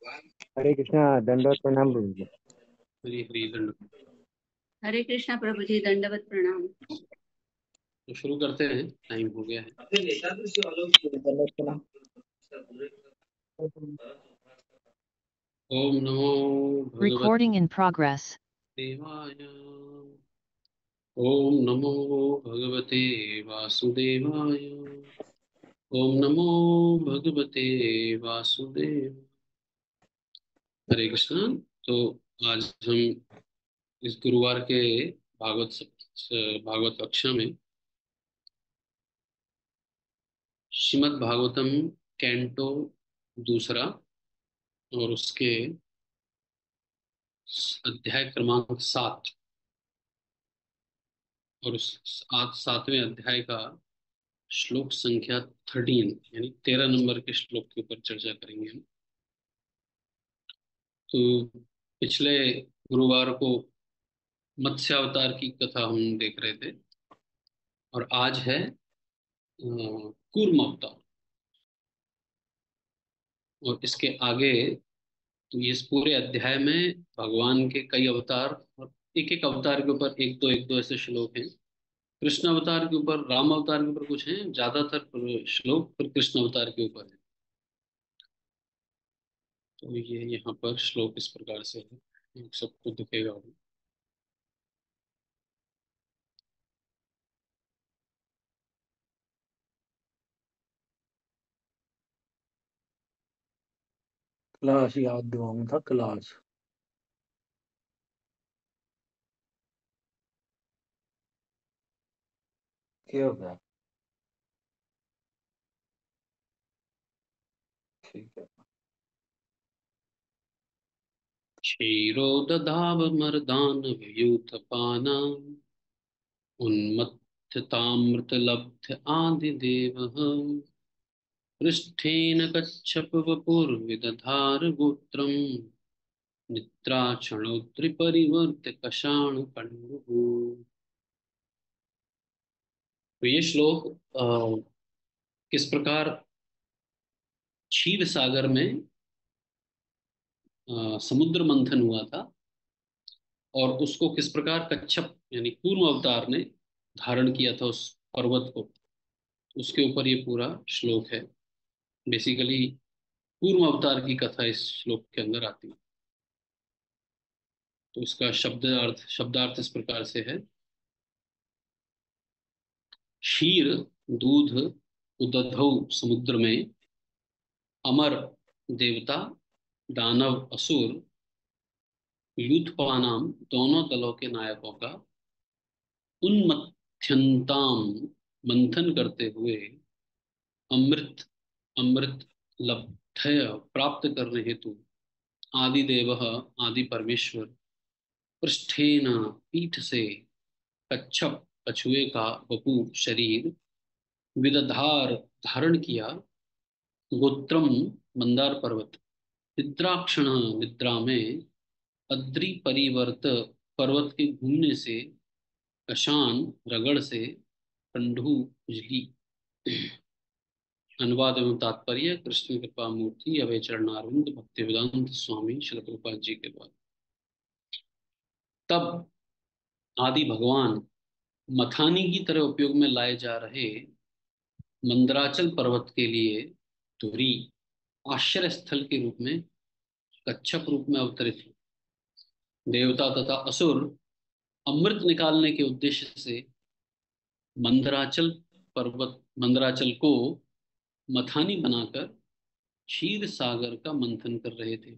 हरे कृष्णा। दंडवत प्रणाम प्रभु जी। हरी हरी दंड। हरे कृष्णा प्रभु जी, दंडवत प्रणाम। तो शुरू करते हैं, टाइम हो गया है। दंडवत प्रणाम। ओम नमो भगवते Recording in progress. देवाय। ओम नमो भगवते वासुदेवाय। ओम नमो भगवते वासुदेव। हरे कृष्ण। तो आज हम इस गुरुवार के भागवत कक्षा में श्रीमद् भागवतम कैंटो दूसरा और उसके अध्याय क्रमांक 7 और उस आज 7वें अध्याय का श्लोक संख्या 13 यानी 13 नंबर के श्लोक के ऊपर चर्चा करेंगे हम। तो पिछले गुरुवार को मत्स्य अवतार की कथा हम देख रहे थे और आज है कूर्म अवतार। और इसके आगे तो इस पूरे अध्याय में भगवान के कई अवतार और एक एक अवतार के ऊपर एक दो ऐसे श्लोक हैं। कृष्ण अवतार के ऊपर, राम अवतार के ऊपर कुछ हैं, ज्यादातर श्लोक पर कृष्ण अवतार के ऊपर है। तो ये यहाँ पर श्लोक इस प्रकार से है, सबको दिखेगा वो। क्लास याद दिलाऊंगा था क्लास। क्या हो गया? ठीक है। क्षीरो दधावमर्दानवयूथपाना उन्मत्थतामृतलब्ध आदिदेवः पृष्ठेन कच्छपवपुर्विदधार गोत्रम् निद्राक्षणोत्तरपरिवर्त्य कषाणपण्डुः। तो ये श्लोक किस प्रकार क्षीर सागर में समुद्र मंथन हुआ था और उसको किस प्रकार कच्छप यानी कूर्म अवतार ने धारण किया था उस पर्वत को, उसके ऊपर ये पूरा श्लोक है। बेसिकली कूर्म अवतार की कथा इस श्लोक के अंदर आती है। तो इसका शब्दार्थ इस प्रकार से है। क्षीर दूध उदधौ समुद्र में, अमर देवता दानव असुर यूथपानाम दोनों दलों के नायकों का उन्मथ्यंताम मंथन करते हुए अमृत अमृत लब्धय प्राप्त करने हेतु आदिदेव आदि परमेश्वर पृष्ठेन पीठ से कच्छप कछुए का वपु शरीर विदधार धारण किया गोत्रम मंदार पर्वत निद्राक्षण निद्रा में अद्रि परिवर्त पर्वत के घूमने से कशान रगड़ से कंढू खुजली। अनुवाद एवं तात्पर्य कृष्ण कृपा मूर्ति अभय चरणारविंद भक्तिवेदांत स्वामी श्री प्रभुपाद जी के द्वारा। तब आदि भगवान मथानी की तरह उपयोग में लाए जा रहे मंदराचल पर्वत के लिए धुरी आश्रय स्थल के रूप में कच्छप रूप में अवतरित हुए। देवता तथा असुर अमृत निकालने के उद्देश्य से मंदराचल मंदराचल को मथानी बनाकर क्षीर सागर का मंथन कर रहे थे।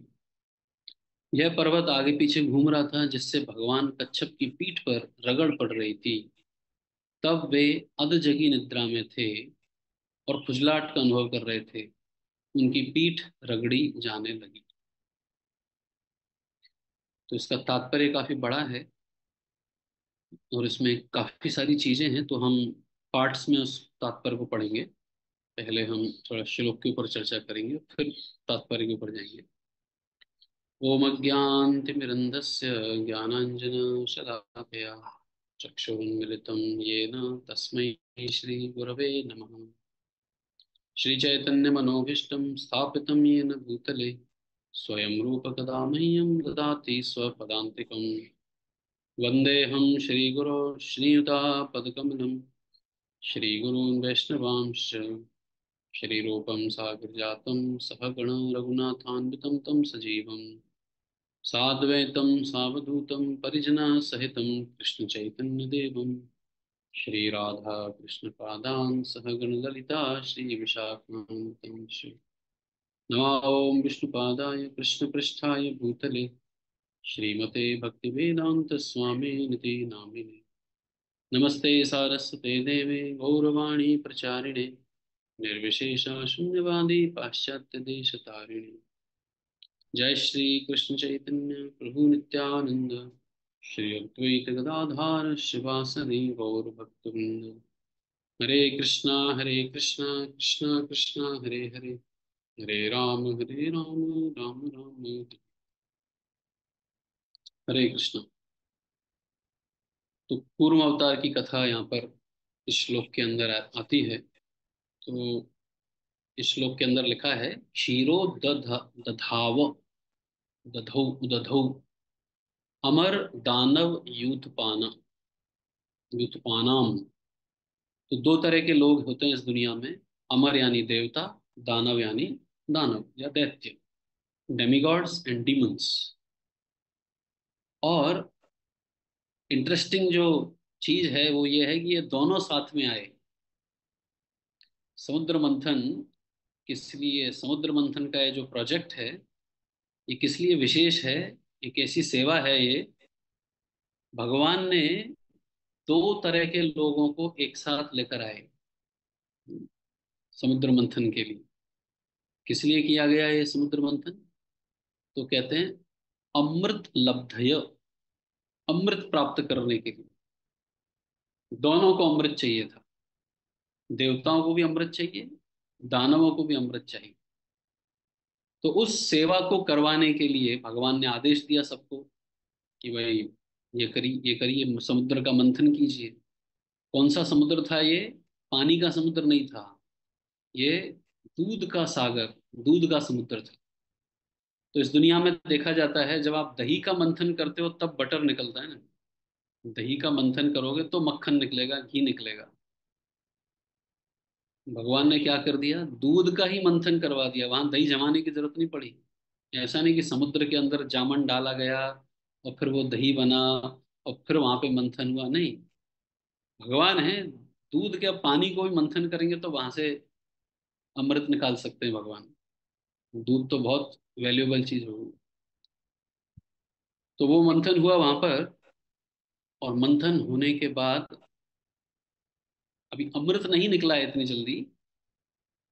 यह पर्वत आगे पीछे घूम रहा था जिससे भगवान कच्छप की पीठ पर रगड़ पड़ रही थी। तब वे अधजगी निद्रा में थे और खुजलाहट का अनुभव कर रहे थे। उनकी पीठ रगड़ी जाने लगी। तो इसका तात्पर्य काफी बड़ा है और इसमें काफी सारी चीजें हैं। तो हम पार्ट्स में उस तात्पर्य को पढ़ेंगे। पहले हम थोड़ा श्लोक के ऊपर चर्चा करेंगे, फिर तात्पर्य के ऊपर जाएंगे। ओम अज्ञानतिमिरन्धस्य ज्ञानाञ्जनशलाकया चक्षुरुन्मिलितं येन तस्मै श्रीगुरवे नमः। श्रीचैतन्यमनोभीष्टं स्थापितं येन भूतले स्वयं रूप कदा मह्यं ददाति स्वपदान्तिकं। वन्देऽहं श्रीगुरो श्रीयुतापदकमलं श्रीगुरून् वैष्णवांश्च श्रीरूपं साग्रजातं सहगण रघुनाथान्वितं तं सजीवं साद्वैतं सावधूतं परिजनसहितं कृष्णचैतन्यदेवं श्रीराधा कृष्णपादान् सहगण ललिता श्रीविशाखान्वितांश्च। नमो ॐ विष्णुपादाय कृष्णपृष्ठाय भूतले श्रीमते भक्तिवेदांत स्वामिनिति नामिने। नमस्ते सारस्वते देवे गौरवाणी प्रचारिणे निर्विशेषा शून्यवादी पाश्चात्य देश तारिणे। जय श्री कृष्ण चैतन्य प्रभु नित्यानंद श्री अद्वैत गदाधार शिवासदि गौर भक्तवृंद। हरे कृष्णा कृष्णा कृष्णा हरे हरे, हरे राम राम राम हरे कृष्ण। तो पूर्व अवतार की कथा यहाँ पर इस श्लोक के अंदर आती है। तो इस श्लोक के अंदर लिखा है, क्षीरो दधाव दधौ दधौ अमर दानव यूथपानाम। तो दो तरह के लोग होते हैं इस दुनिया में, अमर यानी देवता, दानव यानी दानव या दैत्य, डेमिगॉड्स एंड डीमंस। और इंटरेस्टिंग जो चीज है वो ये है कि ये दोनों साथ में आए। समुद्र मंथन, किस लिए समुद्र मंथन का ये जो प्रोजेक्ट है ये किस लिए विशेष है, एक ऐसी सेवा है ये, भगवान ने दो तरह के लोगों को एक साथ लेकर आए समुद्र मंथन के लिए। किस लिए किया गया ये समुद्र मंथन? तो कहते हैं अमृत लब्धय, अमृत प्राप्त करने के लिए। दोनों को अमृत चाहिए था, देवताओं को भी अमृत चाहिए, दानवों को भी अमृत चाहिए। तो उस सेवा को करवाने के लिए भगवान ने आदेश दिया सबको कि भाई ये करिए, समुद्र का मंथन कीजिए। कौन सा समुद्र था ये? पानी का समुद्र नहीं था, ये दूध का सागर, दूध का समुद्र था। तो इस दुनिया में देखा जाता है जब आप दही का मंथन करते हो तब बटर निकलता है ना, दही का मंथन करोगे तो मक्खन निकलेगा, घी निकलेगा। भगवान ने क्या कर दिया, दूध का ही मंथन करवा दिया, वहां दही जमाने की जरूरत नहीं पड़ी। ऐसा नहीं कि समुद्र के अंदर जामन डाला गया और फिर वो दही बना और फिर वहां पे मंथन हुआ, नहीं। भगवान है, दूध के पानी को भी मंथन करेंगे तो वहां से अमृत निकाल सकते हैं भगवान। दूध तो बहुत वैल्यूएबल चीज होगी। तो वो मंथन हुआ वहां पर, और मंथन होने के बाद अभी अमृत नहीं निकला है इतनी जल्दी।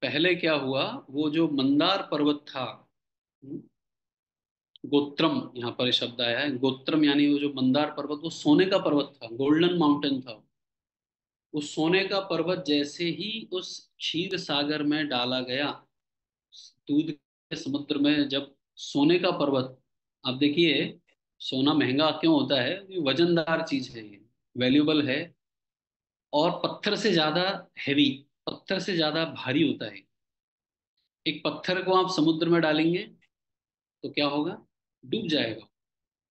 पहले क्या हुआ, वो जो मंदार पर्वत था, गोत्रम यहाँ पर शब्द आया है, गोत्रम यानी वो जो मंदार पर्वत, वो सोने का पर्वत था, गोल्डन माउंटेन था। उस सोने का पर्वत जैसे ही उस क्षीर सागर में डाला गया, दूध के समुद्र में, जब सोने का पर्वत, आप देखिए सोना महंगा क्यों होता है, ये वजनदार चीज है, ये वैल्यूबल है, और पत्थर से ज्यादा हैवी, पत्थर से ज्यादा भारी होता है। एक पत्थर को आप समुद्र में डालेंगे तो क्या होगा, डूब जाएगा।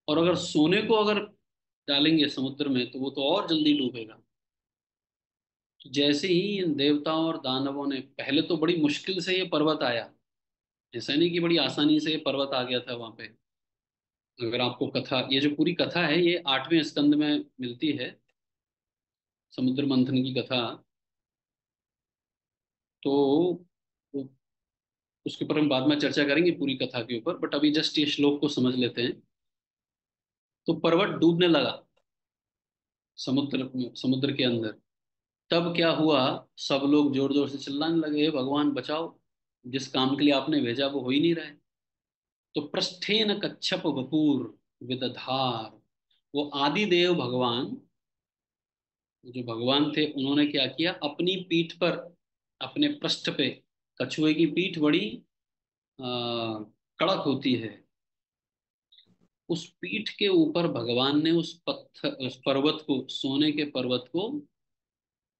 और अगर सोने को अगर डालेंगे समुद्र में तो वो तो और जल्दी डूबेगा। तो जैसे ही इन देवताओं और दानवों ने, पहले तो बड़ी मुश्किल से ये पर्वत आया, ऐसा नहीं कि बड़ी आसानी से ये पर्वत आ गया था वहां पे। अगर आपको कथा, ये जो पूरी कथा है ये 8वें स्कंद में मिलती है, समुद्र मंथन की कथा। तो वो- उसके ऊपर हम बाद में चर्चा करेंगे पूरी कथा के ऊपर, बट अभी जस्ट ये श्लोक को समझ लेते हैं। तो पर्वत डूबने लगा समुद्र के अंदर। तब क्या हुआ, सब लोग जोर जोर से चिल्लाने लगे, "हे भगवान बचाओ, जिस काम के लिए आपने भेजा वो हो ही नहीं रहा है।" तो पृष्ठेन कच्छप वपुर विदधार, वो आदि देव भगवान, जो भगवान थे, उन्होंने क्या किया, अपनी पीठ पर, अपने पृष्ठ पे, कछुए की पीठ बड़ी कड़क होती है, उस पीठ के ऊपर भगवान ने उस पत्थर, उस पर्वत को, सोने के पर्वत को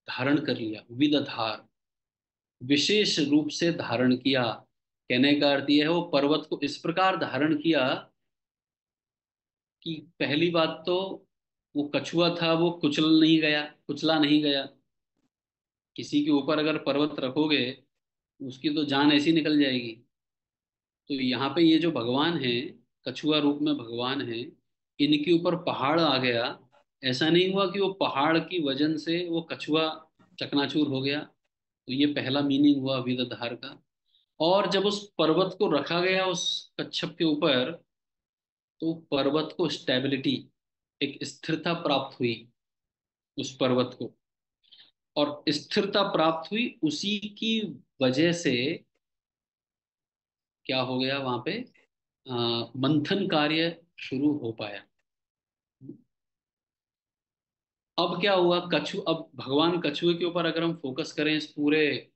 धारण कर लिया, विदधार, विशेष रूप से धारण किया। कहने का अर्थ यह है वो पर्वत को इस प्रकार धारण किया कि पहली बात तो वो कछुआ था वो कुचला नहीं गया। किसी के ऊपर अगर पर्वत रखोगे उसकी तो जान ऐसी निकल जाएगी। तो यहाँ पे ये जो भगवान है, कछुआ रूप में भगवान है, इनके ऊपर पहाड़ आ गया। ऐसा नहीं हुआ कि वो पहाड़ की वजन से वो कछुआ चकनाचूर हो गया। तो ये पहला मीनिंग हुआ विदधार का। और जब उस पर्वत को रखा गया उस कच्छप के ऊपर, तो पर्वत को स्टेबिलिटी, एक स्थिरता प्राप्त हुई उस पर्वत को। और स्थिरता प्राप्त हुई उसी की वजह से क्या हो गया वहां पे, मंथन कार्य शुरू हो पाया। अब क्या हुआ, अब भगवान कछुए के ऊपर अगर हम फोकस करें इस पूरे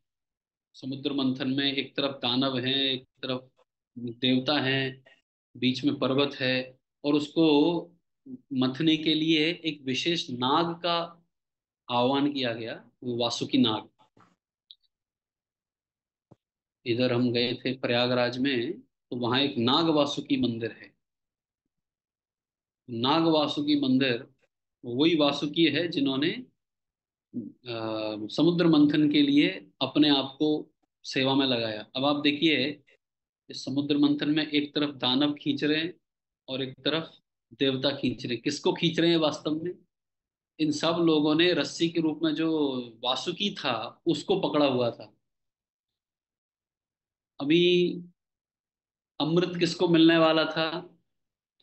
समुद्र मंथन में, एक तरफ दानव हैं, एक तरफ देवता हैं, बीच में पर्वत है, और उसको मथने के लिए एक विशेष नाग का आह्वान किया गया, वो वासुकी नाग। इधर हम गए थे प्रयागराज में, तो वहां एक नाग वासुकी मंदिर है। नाग वासुकी मंदिर वही वासुकी है जिन्होंने समुद्र मंथन के लिए अपने आप को सेवा में लगाया। अब आप देखिए, इस समुद्र मंथन में एक तरफ दानव खींच रहे हैं और एक तरफ देवता खींच रहे हैं। किसको खींच रहे हैं वास्तव में? इन सब लोगों ने रस्सी के रूप में जो वासुकी था उसको पकड़ा हुआ था। अभी अमृत किसको मिलने वाला था?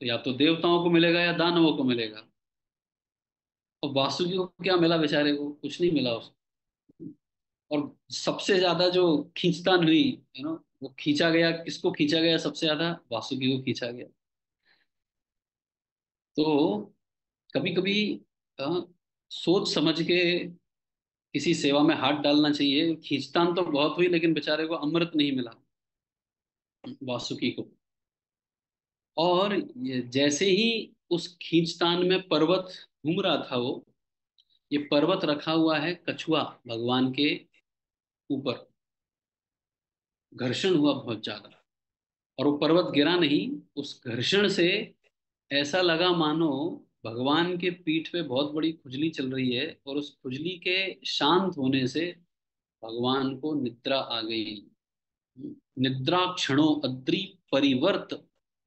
तो या तो देवताओं को मिलेगा या दानवों को मिलेगा। और वासुकी को क्या मिला? बेचारे को कुछ नहीं मिला उसको। और सबसे ज्यादा जो खींचतान हुई, वो खींचा गया, किसको खींचा गया सबसे ज्यादा? वासुकी को खींचा गया। तो कभी कभी सोच समझ के किसी सेवा में हाथ डालना चाहिए। खींचतान तो बहुत हुई, लेकिन बेचारे को अमृत नहीं मिला वासुकी को। और ये जैसे ही उस खींचतान में पर्वत घूम रहा था, वो ये पर्वत रखा हुआ है कछुआ भगवान के ऊपर, घर्षण हुआ बहुत ज्यादा। और वो पर्वत गिरा नहीं, उस घर्षण से ऐसा लगा मानो भगवान के पीठ पे बहुत बड़ी खुजली चल रही है, और उस खुजली के शांत होने से भगवान को निद्रा आ गई। निद्रा क्षणों अद्रि परिवर्त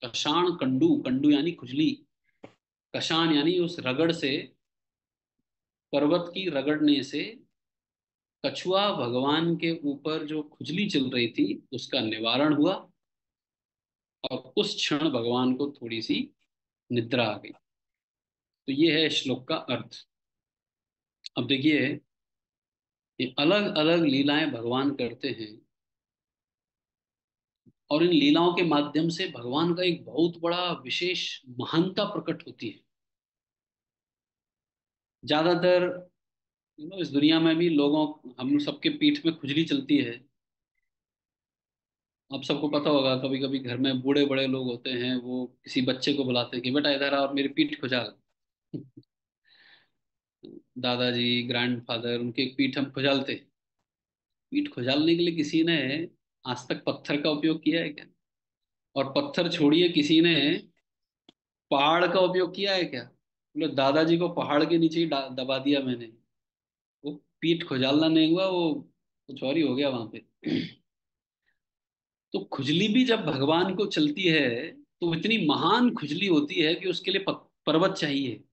कषाण कंडू, कंडू यानी खुजली, कषाण यानी उस रगड़ से, पर्वत की रगड़ने से कछुआ भगवान के ऊपर जो खुजली चल रही थी उसका निवारण हुआ। और उस क्षण भगवान को थोड़ी सी निद्रा आ गई। तो ये है श्लोक का अर्थ। अब देखिए, ये अलग अलग लीलाएं भगवान करते हैं, और इन लीलाओं के माध्यम से भगवान का एक बहुत बड़ा विशेष महानता प्रकट होती है। ज्यादातर इस दुनिया में भी लोगों, हम सबके पीठ में खुजली चलती है। आप सबको पता होगा, कभी कभी घर में बूढ़े बड़े लोग होते हैं, वो किसी बच्चे को बुलाते हैं कि बेटा इधर आ और मेरी पीठ खुजाल। दादाजी, ग्रैंडफादर, उनके पीठ हम खुजालते। पीठ खुजालने के लिए किसी ने आज तक पत्थर का उपयोग किया है क्या? और पत्थर छोड़िए, किसी ने पहाड़ का उपयोग किया है क्या? बोले दादाजी को पहाड़ के नीचे ही दबा दिया मैंने, वो पीठ खुजालना नहीं हुआ, वो कुछ और ही हो गया वहां पे। तो खुजली भी जब भगवान को चलती है, तो इतनी महान खुजली होती है कि उसके लिए पर्वत चाहिए।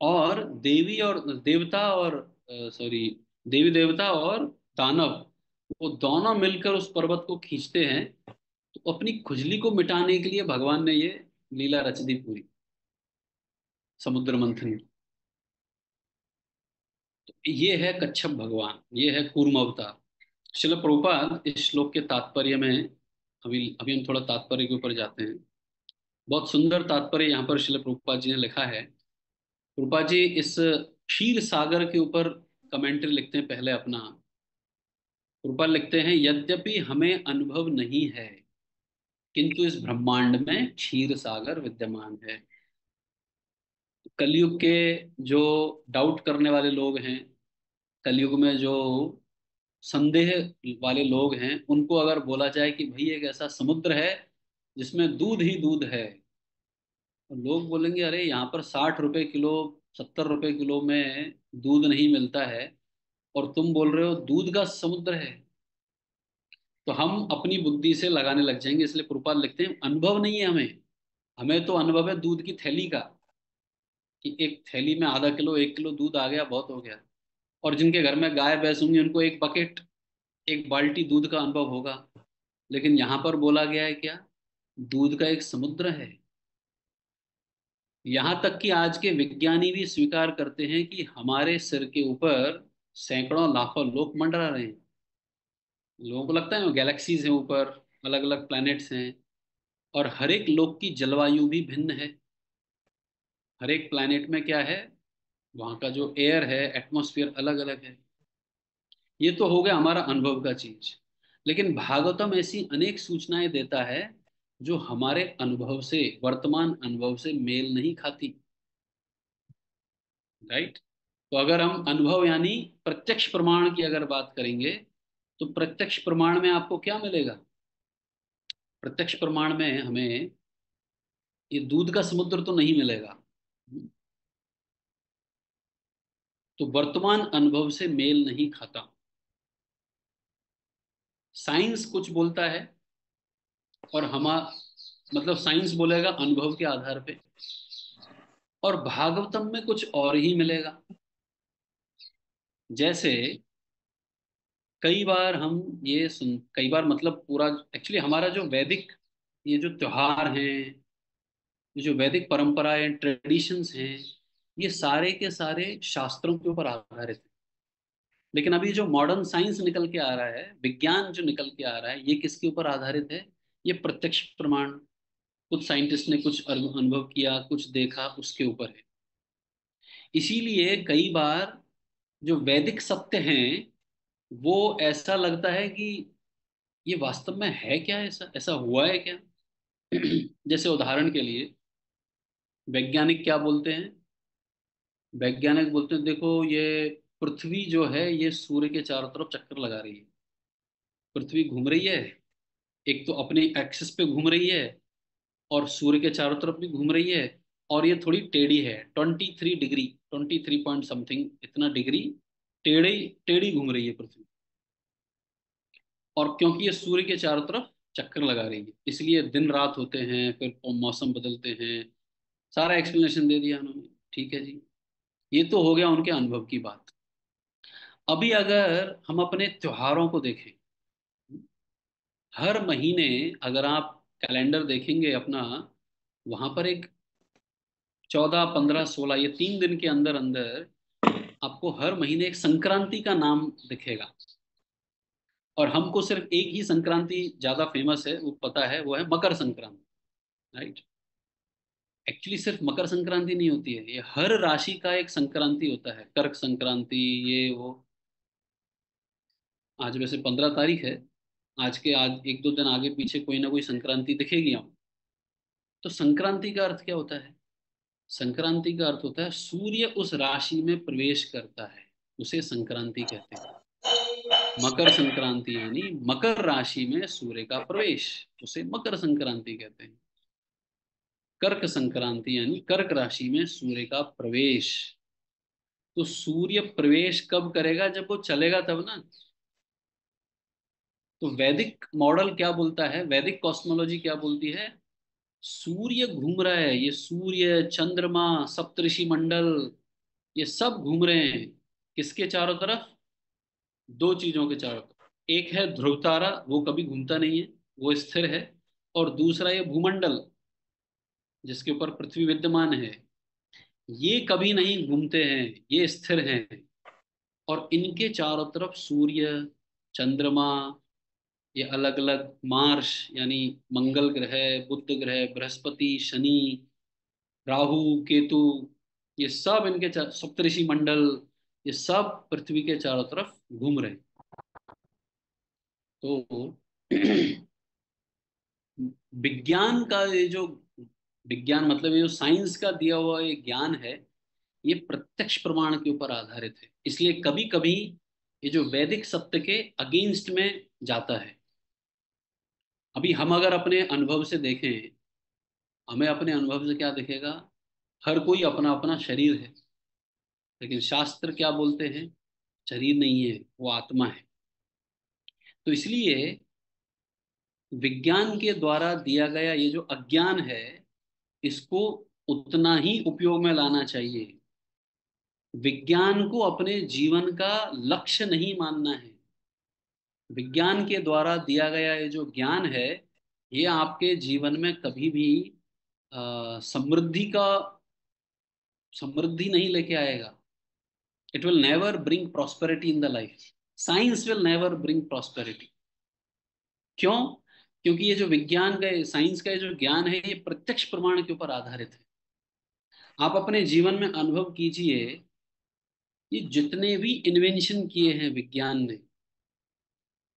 और देवी और देवता और सॉरी देवी देवता और दानव, वो दोनों मिलकर उस पर्वत को खींचते हैं। तो अपनी खुजली को मिटाने के लिए भगवान ने ये लीला रच दी पूरी समुद्र मंथन में। तो ये है कच्छप भगवान, ये है कूर्म अवतार। शिल प्रभुपाद इस श्लोक के तात्पर्य में, अभी अभी हम थोड़ा तात्पर्य के ऊपर जाते हैं। बहुत सुंदर तात्पर्य यहाँ पर शिल प्रभुपाद जी ने लिखा है। प्रभुपाद जी इस क्षीर सागर के ऊपर कमेंट्री लिखते हैं पहले अपना। प्रभुपाद लिखते हैं, यद्यपि हमें अनुभव नहीं है, किंतु इस ब्रह्मांड में क्षीर सागर विद्यमान है। कलयुग के जो डाउट करने वाले लोग हैं, कलयुग में जो संदेह वाले लोग हैं, उनको अगर बोला जाए कि भाई एक ऐसा समुद्र है जिसमें दूध ही दूध है, तो लोग बोलेंगे अरे यहाँ पर 60 रुपए किलो, 70 रुपए किलो में दूध नहीं मिलता है, और तुम बोल रहे हो दूध का समुद्र है। तो हम अपनी बुद्धि से लगाने लग जाएंगे। इसलिए प्रभुपाद लिखते हैं अनुभव नहीं है हमें, हमें तो अनुभव है दूध की थैली का, कि एक थैली में आधा किलो 1 किलो दूध आ गया, बहुत हो गया। और जिनके घर में गाय भैंस होंगी उनको एक बकेट, एक बाल्टी दूध का अनुभव होगा। लेकिन यहाँ पर बोला गया है क्या? दूध का एक समुद्र है। यहाँ तक कि आज के विज्ञानी भी स्वीकार करते हैं कि हमारे सिर के ऊपर सैकड़ों लाखों लोग मंडरा रहे हैं। लोगों को लगता है गैलेक्सीज हैं ऊपर, अलग अलग प्लैनेट्स हैं, और हर एक लोक की जलवायु भी भिन्न है। हर एक प्लैनेट में क्या है, वहाँ का जो एयर है, एटमॉस्फेयर अलग अलग है। ये तो हो गया हमारा अनुभव का चीज। लेकिन भागवतम ऐसी अनेक सूचनाएं देता है जो हमारे अनुभव से, वर्तमान अनुभव से मेल नहीं खाती। राइट। तो अगर हम अनुभव यानी प्रत्यक्ष प्रमाण की अगर बात करेंगे, तो प्रत्यक्ष प्रमाण में आपको क्या मिलेगा? प्रत्यक्ष प्रमाण में हमें ये दूध का समुद्र तो नहीं मिलेगा। तो वर्तमान अनुभव से मेल नहीं खाता। साइंस कुछ बोलता है, और मतलब साइंस बोलेगा अनुभव के आधार पे, और भागवतम में कुछ और ही मिलेगा। जैसे कई बार मतलब पूरा, एक्चुअली हमारा जो वैदिक, ये जो त्योहार हैं, ये जो वैदिक परंपराएं, ट्रेडिशंस हैं, ये सारे के सारे शास्त्रों के ऊपर आधारित है। लेकिन अभी जो मॉडर्न साइंस निकल के आ रहा है, विज्ञान जो निकल के आ रहा है, ये किसके ऊपर आधारित है? ये प्रत्यक्ष प्रमाण, कुछ साइंटिस्ट ने कुछ अनुभव किया, कुछ देखा, उसके ऊपर है। इसीलिए कई बार जो वैदिक सत्य हैं, वो ऐसा लगता है कि ये वास्तव में है क्या, ऐसा ऐसा हुआ है क्या? जैसे उदाहरण के लिए वैज्ञानिक क्या बोलते हैं? वैज्ञानिक बोलते हैं देखो, ये पृथ्वी जो है ये सूर्य के चारों तरफ चक्कर लगा रही है। पृथ्वी घूम रही है, एक तो अपने एक्सिस पे घूम रही है, और सूर्य के चारों तरफ भी घूम रही है। और ये थोड़ी टेढ़ी है, 23 डिग्री, 23 पॉइंट समथिंग इतना डिग्री टेढ़ी टेढ़ी घूम रही है पृथ्वी। और क्योंकि ये सूर्य के चारों तरफ चक्कर लगा रही है, इसलिए दिन रात होते हैं, फिर मौसम बदलते हैं। सारा एक्सप्लेनेशन दे दिया उन्होंने। ठीक है जी, ये तो हो गया उनके अनुभव की बात। अभी अगर हम अपने त्योहारों को देखें, हर महीने अगर आप कैलेंडर देखेंगे अपना, वहां पर एक 14, 15, 16, ये 3 दिन के अंदर अंदर आपको हर महीने एक संक्रांति का नाम दिखेगा। और हमको सिर्फ एक ही संक्रांति ज्यादा फेमस है, वो पता है, वो है मकर संक्रांति। राइट। एक्चुअली सिर्फ मकर संक्रांति नहीं होती है, ये हर राशि का एक संक्रांति होता है, कर्क संक्रांति, ये वो। आज वैसे 15 तारीख है, आज 1-2 दिन आगे पीछे कोई ना कोई संक्रांति दिखेगी हम। तो संक्रांति का अर्थ क्या होता है? संक्रांति का अर्थ होता है सूर्य उस राशि में प्रवेश करता है, उसे संक्रांति कहते हैं। मकर संक्रांति यानी मकर राशि में सूर्य का प्रवेश, उसे मकर संक्रांति कहते हैं। कर्क संक्रांति यानी कर्क राशि में सूर्य का प्रवेश। तो सूर्य प्रवेश कब करेगा? जब वो चलेगा तब ना। तो वैदिक मॉडल क्या बोलता है, वैदिक कॉस्मोलॉजी क्या बोलती है? सूर्य घूम रहा है, ये सूर्य, चंद्रमा, सप्तऋषि मंडल, ये सब घूम रहे हैं किसके चारों तरफ? दो चीजों के चारों तरफ। एक है ध्रुव तारा, वो कभी घूमता नहीं है, वो स्थिर है। और दूसरा ये भूमंडल, जिसके ऊपर पृथ्वी विद्यमान है, ये कभी नहीं घूमते हैं, ये स्थिर हैं। और इनके चारों तरफ सूर्य, चंद्रमा, ये अलग अलग मार्स यानी मंगल ग्रह, बुध ग्रह, बृहस्पति, शनि, राहु, केतु, ये सब इनके सप्तऋषि मंडल, ये सब पृथ्वी के चारों तरफ घूम रहे हैं। तो विज्ञान का ये जो, विज्ञान मतलब ये जो साइंस का दिया हुआ ये ज्ञान है, ये प्रत्यक्ष प्रमाण के ऊपर आधारित है। इसलिए कभी कभी ये जो वैदिक सत्य के अगेंस्ट में जाता है। अभी हम अगर अपने अनुभव से देखें, हमें अपने अनुभव से क्या दिखेगा? हर कोई अपना अपना शरीर है, लेकिन शास्त्र क्या बोलते हैं? शरीर नहीं है, वो आत्मा है। तो इसलिए विज्ञान के द्वारा दिया गया ये जो अज्ञान है, इसको उतना ही उपयोग में लाना चाहिए। विज्ञान को अपने जीवन का लक्ष्य नहीं मानना है। विज्ञान के द्वारा दिया गया ये जो ज्ञान है, ये आपके जीवन में कभी भी समृद्धि नहीं लेके आएगा। It will never bring prosperity in the life. Science will never bring prosperity. क्यों? क्योंकि ये जो विज्ञान का, साइंस का ये जो ज्ञान है, ये प्रत्यक्ष प्रमाण के ऊपर आधारित है। आप अपने जीवन में अनुभव कीजिए, ये जितने भी इन्वेंशन किए हैं विज्ञान ने,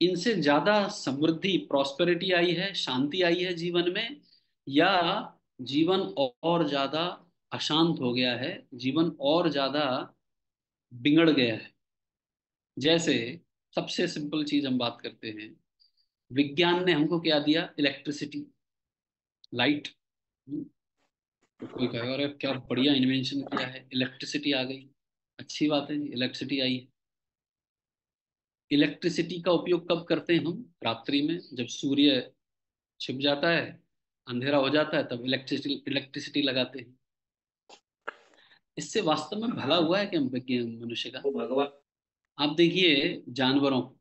इनसे ज्यादा समृद्धि, प्रॉस्पेरिटी आई है, शांति आई है जीवन में, या जीवन और ज्यादा अशांत हो गया है, जीवन और ज्यादा बिगड़ गया है? जैसे सबसे सिंपल चीज हम बात करते हैं, विज्ञान ने हमको क्या दिया? Electricity, light. तो कोई कहेगा अरे क्या बढ़िया इन्वेंशन किया है, इलेक्ट्रिसिटी आ गई। अच्छी बात है जी, इलेक्ट्रिसिटी आई है। इलेक्ट्रिसिटी का उपयोग कब करते हैं हम? रात्रि में, जब सूर्य छिप जाता है, अंधेरा हो जाता है, तब इलेक्ट्रिसिटी इलेक्ट्रिसिटी लगाते हैं। इससे वास्तव में भला हुआ है कि हम मनुष्य का? तो भगवान। आप देखिए जानवरों को,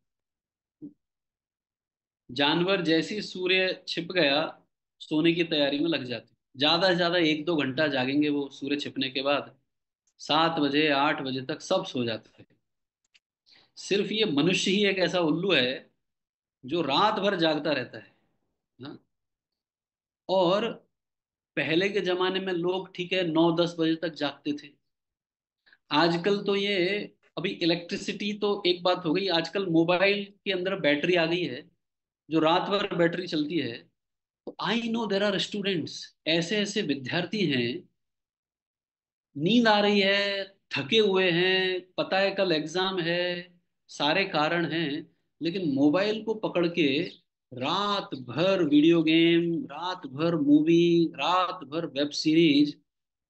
जानवर जैसे ही सूर्य छिप गया, सोने की तैयारी में लग जाते। ज्यादा से ज्यादा 1-2 घंटा जागेंगे वो, सूर्य छिपने के बाद 7 बजे 8 बजे तक सब सो जाते हैं। सिर्फ ये मनुष्य ही एक ऐसा उल्लू है जो रात भर जागता रहता है ना। और पहले के जमाने में लोग ठीक है 9-10 बजे तक जागते थे। आजकल तो ये, अभी इलेक्ट्रिसिटी तो एक बात हो गई, आजकल मोबाइल के अंदर बैटरी आ गई है जो रात भर बैटरी चलती है। तो I know there are students, ऐसे ऐसे विद्यार्थी हैं, नींद आ रही है, थके हुए हैं, पता है कल एग्जाम है, सारे कारण हैं, लेकिन मोबाइल को पकड़ के रात भर वीडियो गेम, रात भर मूवी, रात भर वेब सीरीज,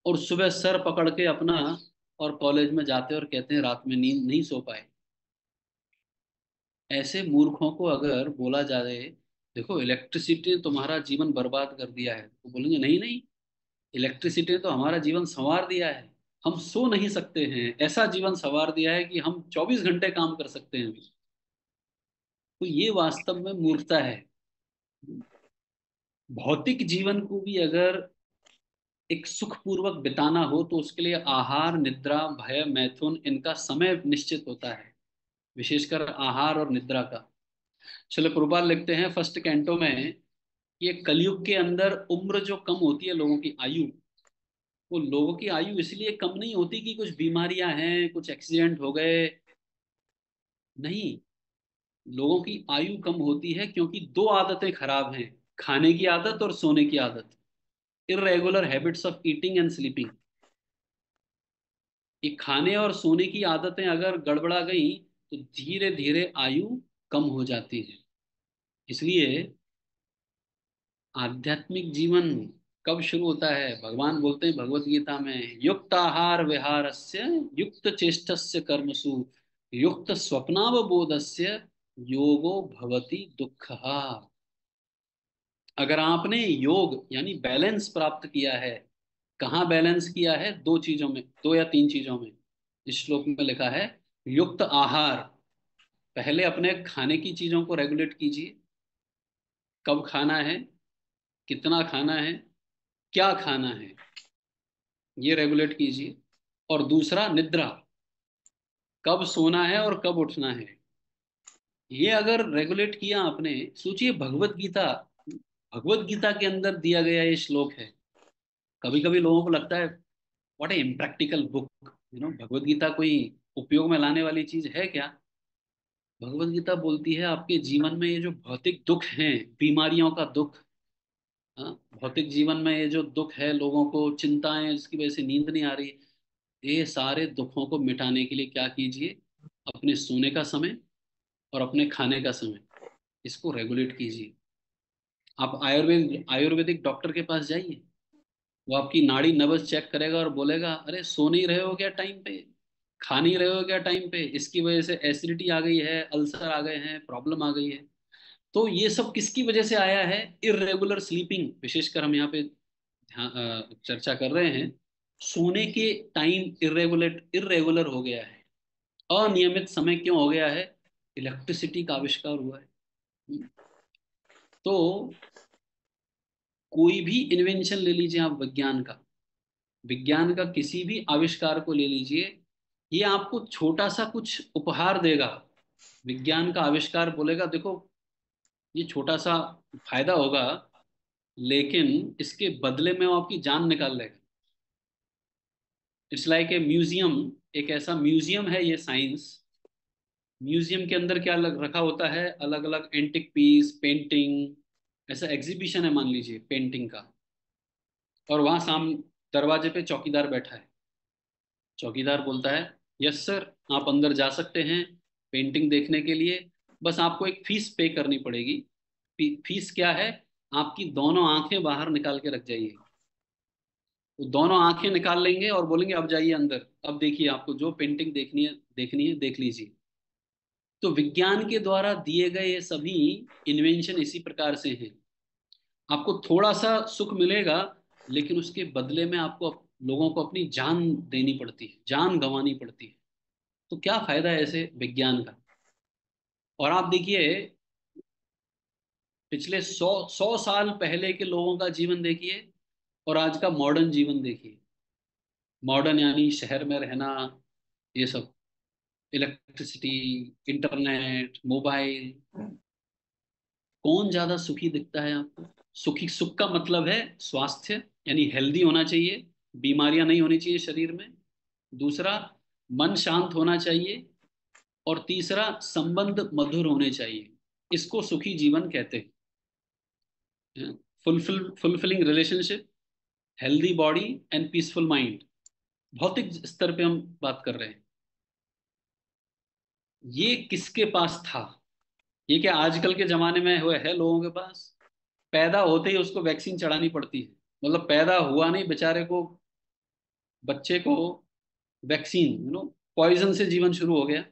और सुबह सर पकड़ के अपना, और कॉलेज में जाते और कहते हैं रात में नींद नहीं सो पाए। ऐसे मूर्खों को अगर बोला जाए देखो इलेक्ट्रिसिटी ने तुम्हारा जीवन बर्बाद कर दिया है, तो बोलेंगे नहीं नहीं, इलेक्ट्रिसिटी ने तो हमारा जीवन संवार दिया है। हम सो नहीं सकते हैं, ऐसा जीवन संवार दिया है कि हम 24 घंटे काम कर सकते हैं अभी। तो ये वास्तव में मूर्खता है। भौतिक जीवन को भी अगर एक सुखपूर्वक बिताना हो, तो उसके लिए आहार, निद्रा, भय, मैथुन, इनका समय निश्चित होता है, विशेषकर आहार और निद्रा का। चलो प्रभुपाद लिखते हैं फर्स्ट कैंटो में, ये कलयुग के अंदर उम्र जो कम होती है लोगों की आयु, वो लोगों की आयु इसलिए कम नहीं होती कि कुछ बीमारियां हैं, कुछ एक्सीडेंट हो गए। नहीं, लोगों की आयु कम होती है क्योंकि दो आदतें खराब हैं, खाने की आदत और सोने की आदत। Irregular habits of eating and sleeping. ये खाने और सोने की आदतें अगर गड़बड़ा गई, तो धीरे धीरे आयु कम हो जाती है। इसलिए आध्यात्मिक जीवन कब शुरू होता है? भगवान बोलते हैं भगवत गीता में, युक्त आहार विहारस्य, युक्त चेष्टस्य कर्मसु, युक्त स्वप्नावबोधस्य योगो भवति दुःखः। अगर आपने योग यानी बैलेंस प्राप्त किया है, कहाँ बैलेंस किया है? दो चीजों में, 2 या 3 चीजों में। इस श्लोक में लिखा है युक्त आहार। पहले अपने खाने की चीजों को रेगुलेट कीजिए, कब खाना है, कितना खाना है, क्या खाना है, ये रेगुलेट कीजिए। और दूसरा निद्रा, कब सोना है और कब उठना है, ये अगर रेगुलेट किया आपने। सोचिए भगवत गीता, भगवत गीता के अंदर दिया गया ये श्लोक है। कभी कभी लोगों को लगता है what A impractical book, Bhagavad Gita कोई उपयोग में लाने वाली चीज है क्या? भगवत गीता बोलती है आपके जीवन में ये जो भौतिक दुख हैं, बीमारियों का दुख, हाँ, भौतिक जीवन में ये जो दुख है, लोगों को चिंताएं जिसकी वजह से नींद नहीं आ रही, ये सारे दुखों को मिटाने के लिए क्या कीजिए? अपने सोने का समय और अपने खाने का समय, इसको रेगुलेट कीजिए। आप आयुर्वेदिक डॉक्टर के पास जाइए, वो आपकी नाड़ी नब्ज चेक करेगा और बोलेगा अरे सो नहीं रहे हो क्या टाइम पे, खा नहीं रहे हो क्या टाइम पे, इसकी वजह से एसिडिटी आ गई है, अल्सर आ गए हैं, प्रॉब्लम आ गई है। तो ये सब किसकी वजह से आया है? इरेगुलर स्लीपिंग, विशेषकर हम यहाँ पे चर्चा कर रहे हैं। सोने के टाइम इरेगुलर हो गया है, अनियमित समय क्यों हो गया है? इलेक्ट्रिसिटी का आविष्कार हुआ है। तो कोई भी इन्वेंशन ले लीजिए आप, विज्ञान का किसी भी आविष्कार को ले लीजिए, ये आपको छोटा सा कुछ उपहार देगा। विज्ञान का आविष्कार बोलेगा देखो ये छोटा सा फायदा होगा, लेकिन इसके बदले में वो आपकी जान निकाल लेगा। इट्स लाइक ए म्यूजियम, एक ऐसा म्यूजियम है ये साइंस। म्यूजियम के अंदर क्या रखा होता है? अलग अलग एंटिक पीस, पेंटिंग, ऐसा एग्जीबिशन है मान लीजिए पेंटिंग का। और वहां दरवाजे पे चौकीदार बैठा है। चौकीदार बोलता है यस सर, आप अंदर जा सकते हैं पेंटिंग देखने के लिए, बस आपको एक फीस पे करनी पड़ेगी। फीस क्या है? आपकी दोनों आंखें बाहर निकाल के रख जाइए। वो दोनों आंखें निकाल लेंगे और बोलेंगे अब जाइए अंदर, अब देखिए आपको जो पेंटिंग देखनी है देख लीजिए। तो विज्ञान के द्वारा दिए गए ये सभी इन्वेंशन इसी प्रकार से हैं। आपको थोड़ा सा सुख मिलेगा, लेकिन उसके बदले में आपको लोगों को अपनी जान देनी पड़ती है, जान गंवानी पड़ती है। तो क्या फायदा है ऐसे विज्ञान का? और आप देखिए, पिछले 100 साल पहले के लोगों का जीवन देखिए और आज का मॉडर्न जीवन देखिए। मॉडर्न यानी शहर में रहना, ये सब, इलेक्ट्रिसिटी, इंटरनेट, मोबाइल। कौन ज्यादा सुखी दिखता है आपको? सुख का मतलब है स्वास्थ्य, यानी हेल्दी होना चाहिए, बीमारियां नहीं होनी चाहिए शरीर में। दूसरा, मन शांत होना चाहिए। और तीसरा, संबंध मधुर होने चाहिए। इसको सुखी जीवन कहते हैं। Fulfilling relationship, healthy body and peaceful mind. भौतिक स्तर पे हम बात कर रहे हैं। ये किसके पास था? ये क्या आजकल के जमाने में हुए है लोगों के पास? पैदा होते ही उसको वैक्सीन चढ़ानी पड़ती है। मतलब पैदा हुआ नहीं बेचारे को, बच्चे को वैक्सीन, पॉइजन से जीवन शुरू हो गया।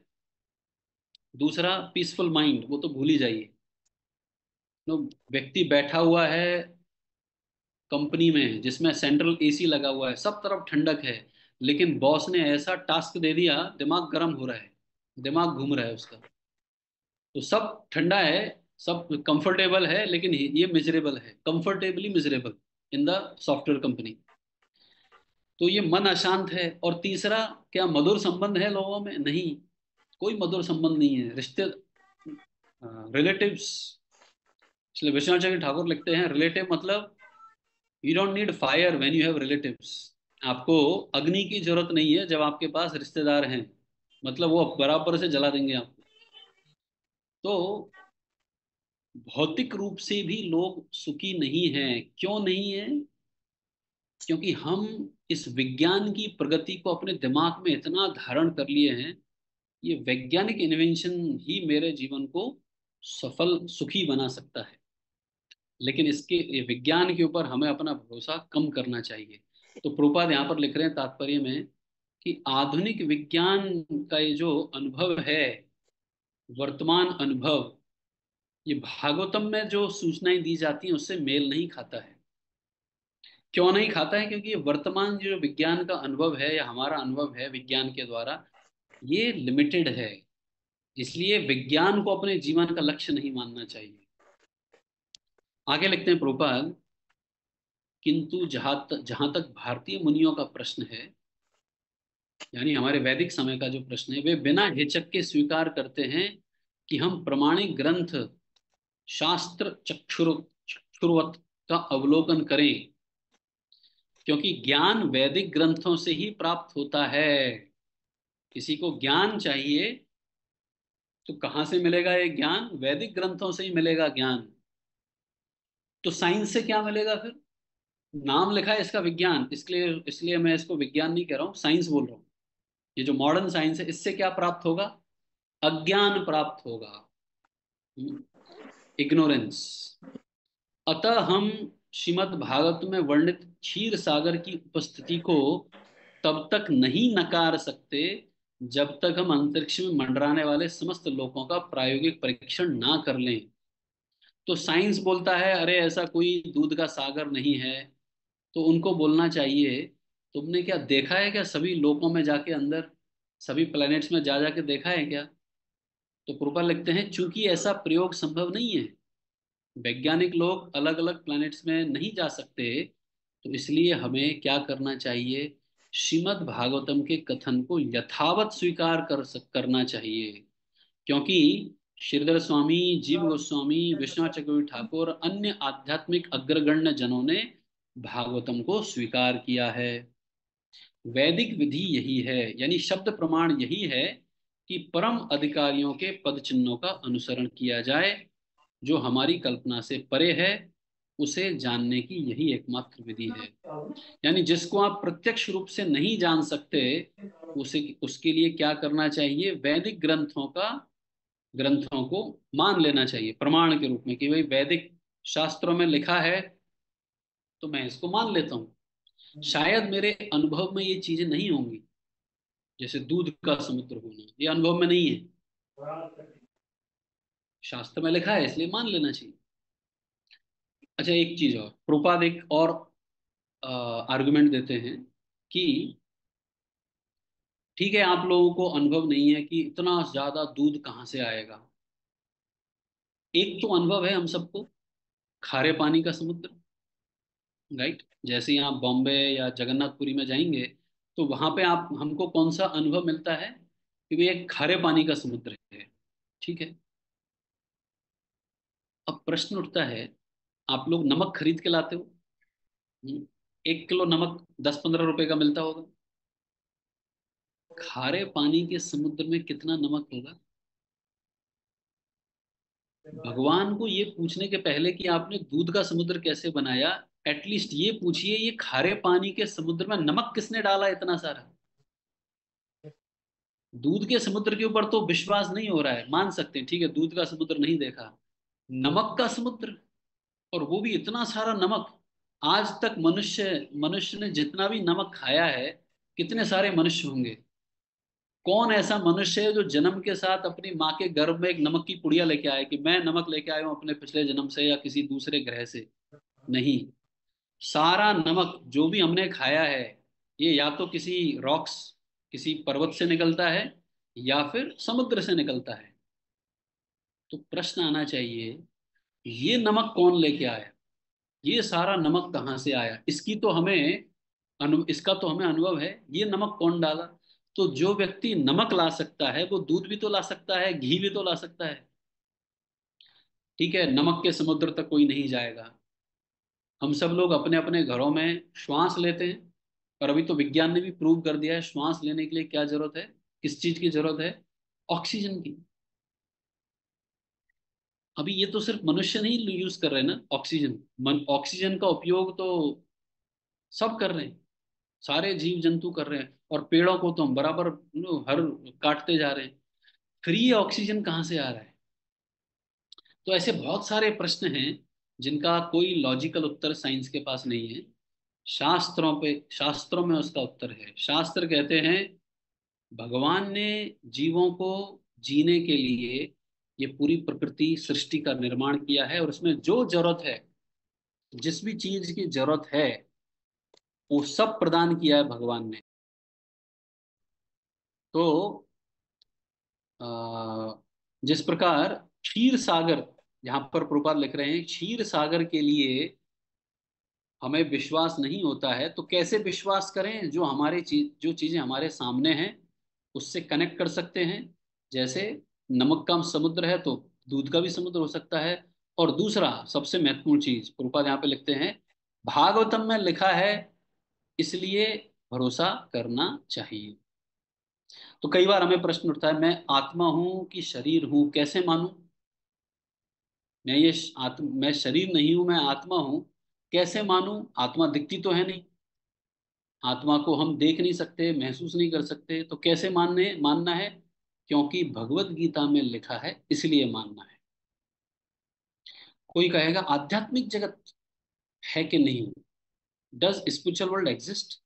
दूसरा, पीसफुल माइंड, वो तो भूल ही जाइए। व्यक्ति बैठा हुआ है कंपनी में जिसमें सेंट्रल एसी लगा हुआ है, सब तरफ ठंडक है, लेकिन बॉस ने ऐसा टास्क दे दिया, दिमाग गर्म हो रहा है, दिमाग घूम रहा है उसका। तो सब ठंडा है, सब कंफर्टेबल है, लेकिन ये मिजरेबल है, comfortably miserable in the software company. तो ये मन अशांत है। और तीसरा, क्या मधुर संबंध है लोगों में? नहीं, कोई मधुर संबंध नहीं है। रिश्ते, रिलेटिव्स, इसलिए विश्वनाथ ठाकुर लिखते हैं रिलेटिव मतलब you don't need fire when you have relatives. आपको अग्नि की जरूरत नहीं है जब आपके पास रिश्तेदार हैं, मतलब वो बराबर से जला देंगे आपको। तो भौतिक रूप से भी लोग सुखी नहीं हैं। क्यों नहीं है? क्योंकि हम इस विज्ञान की प्रगति को अपने दिमाग में इतना धारण कर लिए हैं, ये वैज्ञानिक इन्वेंशन ही मेरे जीवन को सफल सुखी बना सकता है। लेकिन इसके ये विज्ञान के ऊपर हमें अपना भरोसा कम करना चाहिए। तो प्रोपाद यहाँ पर लिख रहे हैं तात्पर्य में कि आधुनिक विज्ञान का ये जो अनुभव है, वर्तमान अनुभव, ये भागवतम में जो सूचनाएं दी जाती हैं उससे मेल नहीं खाता है। क्यों नहीं खाता है? क्योंकि ये वर्तमान जो विज्ञान का अनुभव है या हमारा अनुभव है विज्ञान के द्वारा, ये लिमिटेड है। इसलिए विज्ञान को अपने जीवन का लक्ष्य नहीं मानना चाहिए। आगे लिखते हैं प्रोपाल, किंतु जहां तक भारतीय मुनियों का प्रश्न है, यानी हमारे वैदिक समय का जो प्रश्न है, वे बिना हिचक के स्वीकार करते हैं कि हम प्रमाणिक ग्रंथ, शास्त्र चक्षुर्वत का अवलोकन करें, क्योंकि ज्ञान वैदिक ग्रंथों से ही प्राप्त होता है। किसी को ज्ञान चाहिए तो कहाँ से मिलेगा ये ज्ञान? वैदिक ग्रंथों से ही मिलेगा ज्ञान। तो साइंस से क्या मिलेगा फिर? नाम लिखा है इसका विज्ञान, इसलिए इसलिए मैं इसको विज्ञान नहीं कह रहा हूँ, साइंस बोल रहा हूँ। ये जो मॉडर्न साइंस है, इससे क्या प्राप्त होगा? अज्ञान प्राप्त होगा, इग्नोरेंस। अतः हम श्रीमद् भागवत में वर्णित क्षीर सागर की उपस्थिति को तब तक नहीं नकार सकते जब तक हम अंतरिक्ष में मंडराने वाले समस्त लोकों का प्रायोगिक परीक्षण ना कर लें। तो साइंस बोलता है अरे ऐसा कोई दूध का सागर नहीं है, तो उनको बोलना चाहिए तुमने क्या देखा है क्या, सभी लोकों में जाके अंदर, सभी प्लैनेट्स में जा जाके देखा है क्या। तो कृपा लिखते हैं चूंकि ऐसा प्रयोग संभव नहीं है, वैज्ञानिक लोग अलग अलग प्लैनेट्स में नहीं जा सकते, तो इसलिए हमें क्या करना चाहिए, श्रीमद् भागवतम के कथन को यथावत स्वीकार करना चाहिए। क्योंकि श्रीधर स्वामी, जीव गोस्वामी, विश्वनाथ चक्रवर्ती ठाकुर और अन्य आध्यात्मिक अग्रगण्य जनों ने भागवतम को स्वीकार किया है। वैदिक विधि यही है, यानी शब्द प्रमाण यही है कि परम अधिकारियों के पद चिन्हों का अनुसरण किया जाए। जो हमारी कल्पना से परे है उसे जानने की यही एकमात्र विधि है। यानी जिसको आप प्रत्यक्ष रूप से नहीं जान सकते, उसे उसके लिए क्या करना चाहिए, वैदिक ग्रंथों को मान लेना चाहिए प्रमाण के रूप में कि भाई वैदिक शास्त्रों में लिखा है तो मैं इसको मान लेता हूँ। शायद मेरे अनुभव में ये चीजें नहीं होंगी, जैसे दूध का समुद्र होना, ये अनुभव में नहीं है, शास्त्र में लिखा है इसलिए मान लेना चाहिए। अच्छा एक चीज और, प्रोपाद एक और आर्गुमेंट देते हैं कि ठीक है आप लोगों को अनुभव नहीं है कि इतना ज्यादा दूध कहाँ से आएगा। एक तो अनुभव है हम सबको, खारे पानी का समुद्र, राइट। जैसे यहाँ बॉम्बे या जगन्नाथपुरी में जाएंगे तो वहां पे आप हमको कौन सा अनुभव मिलता है कि भाई एक खारे पानी का समुद्र है, ठीक है। अब प्रश्न उठता है, आप लोग नमक खरीद के लाते हो, 1 किलो नमक 10-15 रुपए का मिलता होगा। खारे पानी के समुद्र में कितना नमक होगा। भगवान को ये पूछने के पहले कि आपने दूध का समुद्र कैसे बनाया, एटलीस्ट ये पूछिए ये खारे पानी के समुद्र में नमक किसने डाला इतना सारा। दूध के समुद्र के ऊपर तो विश्वास नहीं हो रहा है, मान सकते हैं ठीक है दूध का समुद्र नहीं देखा, नमक का समुद्र, और वो भी इतना सारा नमक। आज तक मनुष्य मनुष्य ने जितना भी नमक खाया है, कितने सारे मनुष्य होंगे, कौन ऐसा मनुष्य है जो जन्म के साथ अपनी माँ के गर्भ में एक नमक की पुड़िया लेके आया कि मैं नमक लेके आया हूं अपने पिछले जन्म से या किसी दूसरे ग्रह से। नहीं, सारा नमक जो भी हमने खाया है ये या तो किसी रॉक्स, किसी पर्वत से निकलता है या फिर समुद्र से निकलता है। तो प्रश्न आना चाहिए ये नमक कौन लेके आया, ये सारा नमक कहाँ से आया, इसका तो हमें अनुभव है, ये नमक कौन डाला। तो जो व्यक्ति नमक ला सकता है वो दूध भी तो ला सकता है, घी भी तो ला सकता है। ठीक है नमक के समुद्र तक कोई नहीं जाएगा। हम सब लोग अपने अपने घरों में श्वास लेते हैं, और अभी तो विज्ञान ने भी प्रूव कर दिया है श्वास लेने के लिए क्या जरूरत है, किस चीज की जरूरत है, ऑक्सीजन की। अभी ये तो सिर्फ मनुष्य नहीं यूज कर रहे हैं ना ऑक्सीजन, ऑक्सीजन का उपयोग तो सब कर रहे हैं, सारे जीव जंतु कर रहे हैं, और पेड़ों को तो हम बराबर हर काटते जा रहे हैं। फ्री ऑक्सीजन कहाँ से आ रहा है। तो ऐसे बहुत सारे प्रश्न हैं जिनका कोई लॉजिकल उत्तर साइंस के पास नहीं है। शास्त्रों में उसका उत्तर है। शास्त्र कहते हैं भगवान ने जीवों को जीने के लिए ये पूरी प्रकृति सृष्टि का निर्माण किया है, और उसमें जो जरूरत है, जिस भी चीज की जरूरत है वो सब प्रदान किया है भगवान ने। तो जिस प्रकार क्षीर सागर, यहाँ पर प्रभुपाद लिख रहे हैं क्षीर सागर के लिए हमें विश्वास नहीं होता है, तो कैसे विश्वास करें, जो चीजें हमारे सामने हैं उससे कनेक्ट कर सकते हैं। जैसे नमक का समुद्र है तो दूध का भी समुद्र हो सकता है। और दूसरा सबसे महत्वपूर्ण चीज प्रभुपाद यहाँ पे लिखते हैं, भागवतम में लिखा है इसलिए भरोसा करना चाहिए। तो कई बार हमें प्रश्न उठता है मैं आत्मा हूं कि शरीर हूं, कैसे मानूं, मैं शरीर नहीं हूं, मैं आत्मा हूं, कैसे मानूं। आत्मा दिखती तो है नहीं, आत्मा को हम देख नहीं सकते, महसूस नहीं कर सकते, तो कैसे मानना है। क्योंकि भगवत गीता में लिखा है इसलिए मानना है। कोई कहेगा आध्यात्मिक जगत है कि नहीं, डज स्पिरिचुअल वर्ल्ड एग्जिस्ट?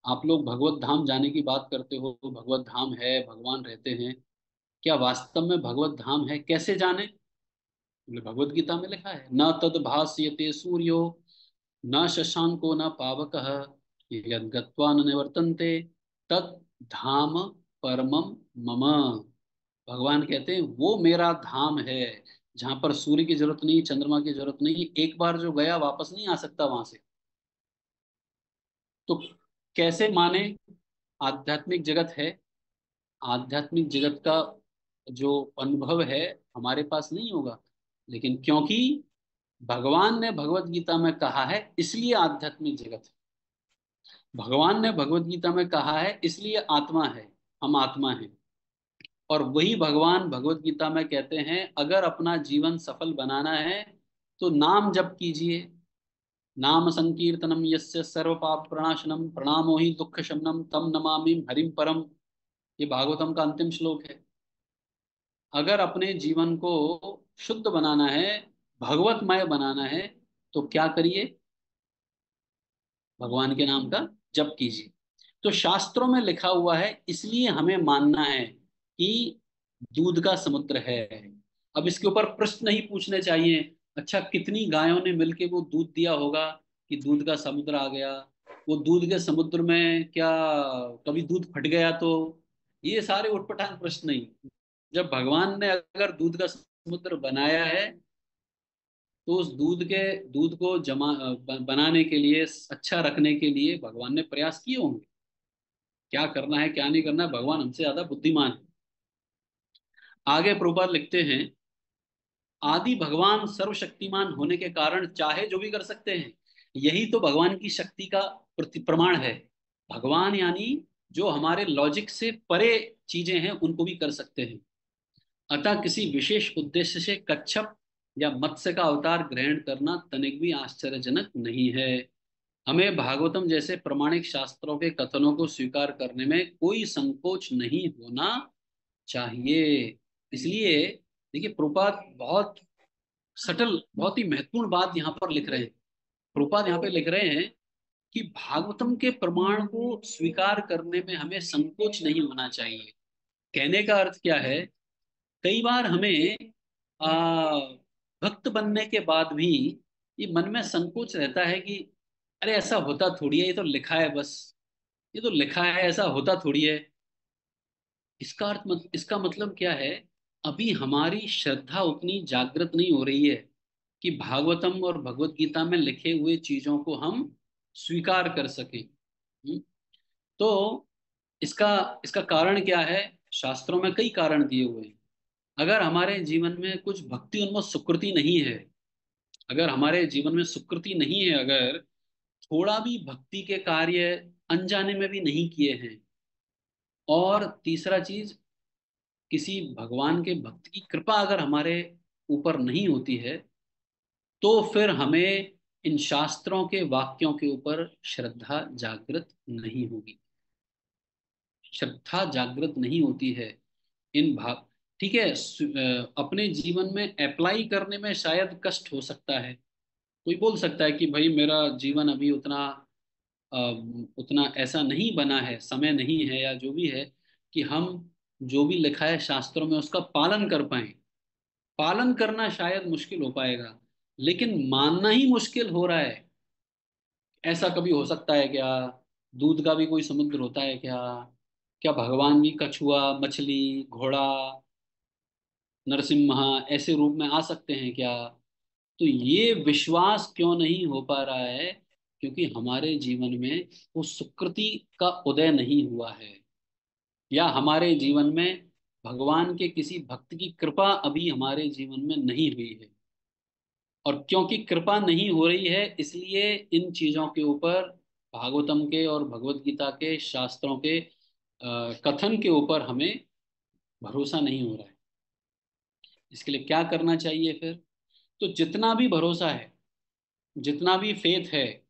आप लोग भगवत धाम जाने की बात करते हो, भगवत धाम है, भगवान रहते हैं, क्या वास्तव में भगवत धाम है? कैसे जाने? बोले भगवत गीता में लिखा है, न तद भास्यते सूर्यो न शशांको न पावकः यद् गत्वा न निवर्तन्ते तत् धाम परमम मम। भगवान कहते हैं वो मेरा धाम है जहां पर सूर्य की जरूरत नहीं, चंद्रमा की जरूरत नहीं, एक बार जो गया वापस नहीं आ सकता वहां से। तो कैसे माने आध्यात्मिक जगत है? आध्यात्मिक जगत का जो अनुभव है हमारे पास नहीं होगा, लेकिन क्योंकि भगवान ने भगवत गीता में कहा है इसलिए आध्यात्मिक जगत है। भगवान ने भगवत गीता में कहा है इसलिए आत्मा है, हम आत्मा हैं। और वही भगवान भगवत गीता में कहते हैं अगर अपना जीवन सफल बनाना है तो नाम जप कीजिए। नाम संकीर्तनम यस्य सर्व पाप प्रणाशनम प्रणामो ही दुख शमनम तम नमामि हरिम परम। ये भागवतम का अंतिम श्लोक है। अगर अपने जीवन को शुद्ध बनाना है, भगवतमय बनाना है, तो क्या करिए? भगवान के नाम का जप कीजिए। तो शास्त्रों में लिखा हुआ है इसलिए हमें मानना है कि दूध का समुद्र है। अब इसके ऊपर प्रश्न नहीं पूछने चाहिए, अच्छा कितनी गायों ने मिलके वो दूध दिया होगा कि दूध का समुद्र आ गया, वो दूध के समुद्र में क्या कभी दूध फट गया? तो ये सारे उटपटांग प्रश्न नहीं। जब भगवान ने अगर दूध का समुद्र बनाया है तो उस दूध को बनाने के लिए, अच्छा रखने के लिए भगवान ने प्रयास किए होंगे। क्या करना है क्या नहीं करना है, भगवान हमसे ज्यादा बुद्धिमान है। आगे प्रभुपाद लिखते हैं, आदि भगवान सर्वशक्तिमान होने के कारण चाहे जो भी कर सकते हैं। यही तो भगवान की शक्ति का प्रमाण है। भगवान यानी जो हमारे लॉजिक से परे चीजें हैं उनको भी कर सकते हैं। अतः किसी विशेष उद्देश्य से कच्छप या मत्स्य का अवतार ग्रहण करना तनिक भी आश्चर्यजनक नहीं है। हमें भागवतम जैसे प्रमाणिक शास्त्रों के कथनों को स्वीकार करने में कोई संकोच नहीं होना चाहिए। इसलिए देखिए प्रभुपाद बहुत सटल, बहुत ही महत्वपूर्ण बात यहाँ पर लिख रहे हैं। प्रभुपाद यहाँ पे लिख रहे हैं कि भागवतम के प्रमाण को स्वीकार करने में हमें संकोच नहीं होना चाहिए। कहने का अर्थ क्या है? कई बार हमें आ, भक्त बनने के बाद भी ये मन में संकोच रहता है कि अरे ऐसा होता थोड़ी है, ये तो लिखा है बस, ये तो लिखा है, ऐसा होता थोड़ी है। इसका मतलब क्या है? अभी हमारी श्रद्धा उतनी जागृत नहीं हो रही है कि भागवतम और भगवत गीता में लिखे हुए चीजों को हम स्वीकार कर सकें। तो इसका इसका कारण क्या है? शास्त्रों में कई कारण दिए हुए हैं। अगर हमारे जीवन में कुछ भक्ति उन्मत्त सुकृति नहीं है, अगर हमारे जीवन में सुकृति नहीं है, अगर थोड़ा भी भक्ति के कार्य अनजाने में भी नहीं किए हैं, और तीसरा चीज किसी भगवान के भक्त की कृपा अगर हमारे ऊपर नहीं होती है, तो फिर हमें इन शास्त्रों के वाक्यों के ऊपर श्रद्धा जागृत नहीं होगी। श्रद्धा जागृत नहीं होती है इन भाग। ठीक है, अपने जीवन में अप्लाई करने में शायद कष्ट हो सकता है। कोई बोल सकता है कि भाई मेरा जीवन अभी अ, उतना ऐसा नहीं बना है, समय नहीं है, या जो भी है, कि हम जो भी लिखा है शास्त्रों में उसका पालन कर पाए। पालन करना शायद मुश्किल हो पाएगा, लेकिन मानना ही मुश्किल हो रहा है। ऐसा कभी हो सकता है क्या? दूध का भी कोई समुद्र होता है क्या? क्या भगवान भी कछुआ, मछली, घोड़ा, नरसिम्हा ऐसे रूप में आ सकते हैं क्या? तो ये विश्वास क्यों नहीं हो पा रहा है? क्योंकि हमारे जीवन में वो सुकृति का उदय नहीं हुआ है, या हमारे जीवन में भगवान के किसी भक्त की कृपा अभी हमारे जीवन में नहीं हुई है। और क्योंकि कृपा नहीं हो रही है इसलिए इन चीजों के ऊपर, भागवतम के और भगवत गीता के शास्त्रों के कथन के ऊपर हमें भरोसा नहीं हो रहा है। इसके लिए क्या करना चाहिए फिर? तो जितना भी भरोसा है, जितना भी फेथ है,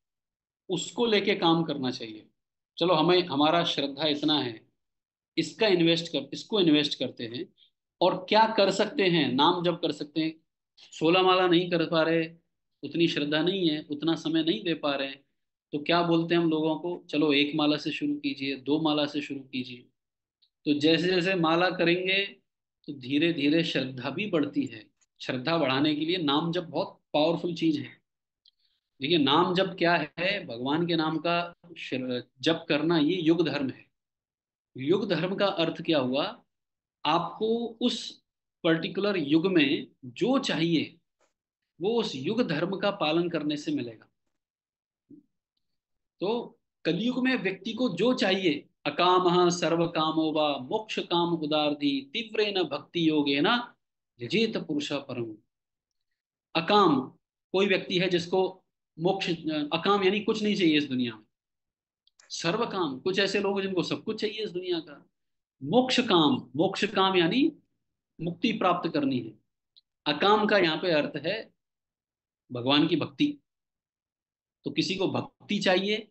उसको लेके काम करना चाहिए। चलो हमें हमारा श्रद्धा इतना है, इसको इन्वेस्ट करते हैं, और क्या कर सकते हैं, नाम जप कर सकते हैं। 16 माला नहीं कर पा रहे, उतनी श्रद्धा नहीं है, उतना समय नहीं दे पा रहे हैं, तो क्या बोलते हैं हम लोगों को, चलो 1 माला से शुरू कीजिए, 2 माला से शुरू कीजिए। तो जैसे जैसे माला करेंगे तो धीरे धीरे श्रद्धा भी बढ़ती है। श्रद्धा बढ़ाने के लिए नाम जप बहुत पावरफुल चीज है। देखिए, नाम जप क्या है, भगवान के नाम का जप करना, ये युग धर्म है। युग धर्म का अर्थ क्या हुआ, आपको उस पर्टिकुलर युग में जो चाहिए वो उस युग धर्म का पालन करने से मिलेगा। तो कलयुग में व्यक्ति को जो चाहिए, अकामः सर्व कामो वा मोक्ष काम उदारधी तीव्रेन भक्ति योगेन यजेत पुरुषः परम। अकाम कोई व्यक्ति है जिसको मोक्ष, अकाम यानी कुछ नहीं चाहिए इस दुनिया में। सर्व काम, कुछ ऐसे लोग हैं जिनको सब कुछ चाहिए इस दुनिया का। मोक्ष काम यानी मुक्ति प्राप्त करनी है। अकाम का यहाँ पे अर्थ है भगवान की भक्ति। तो किसी को भक्ति चाहिए,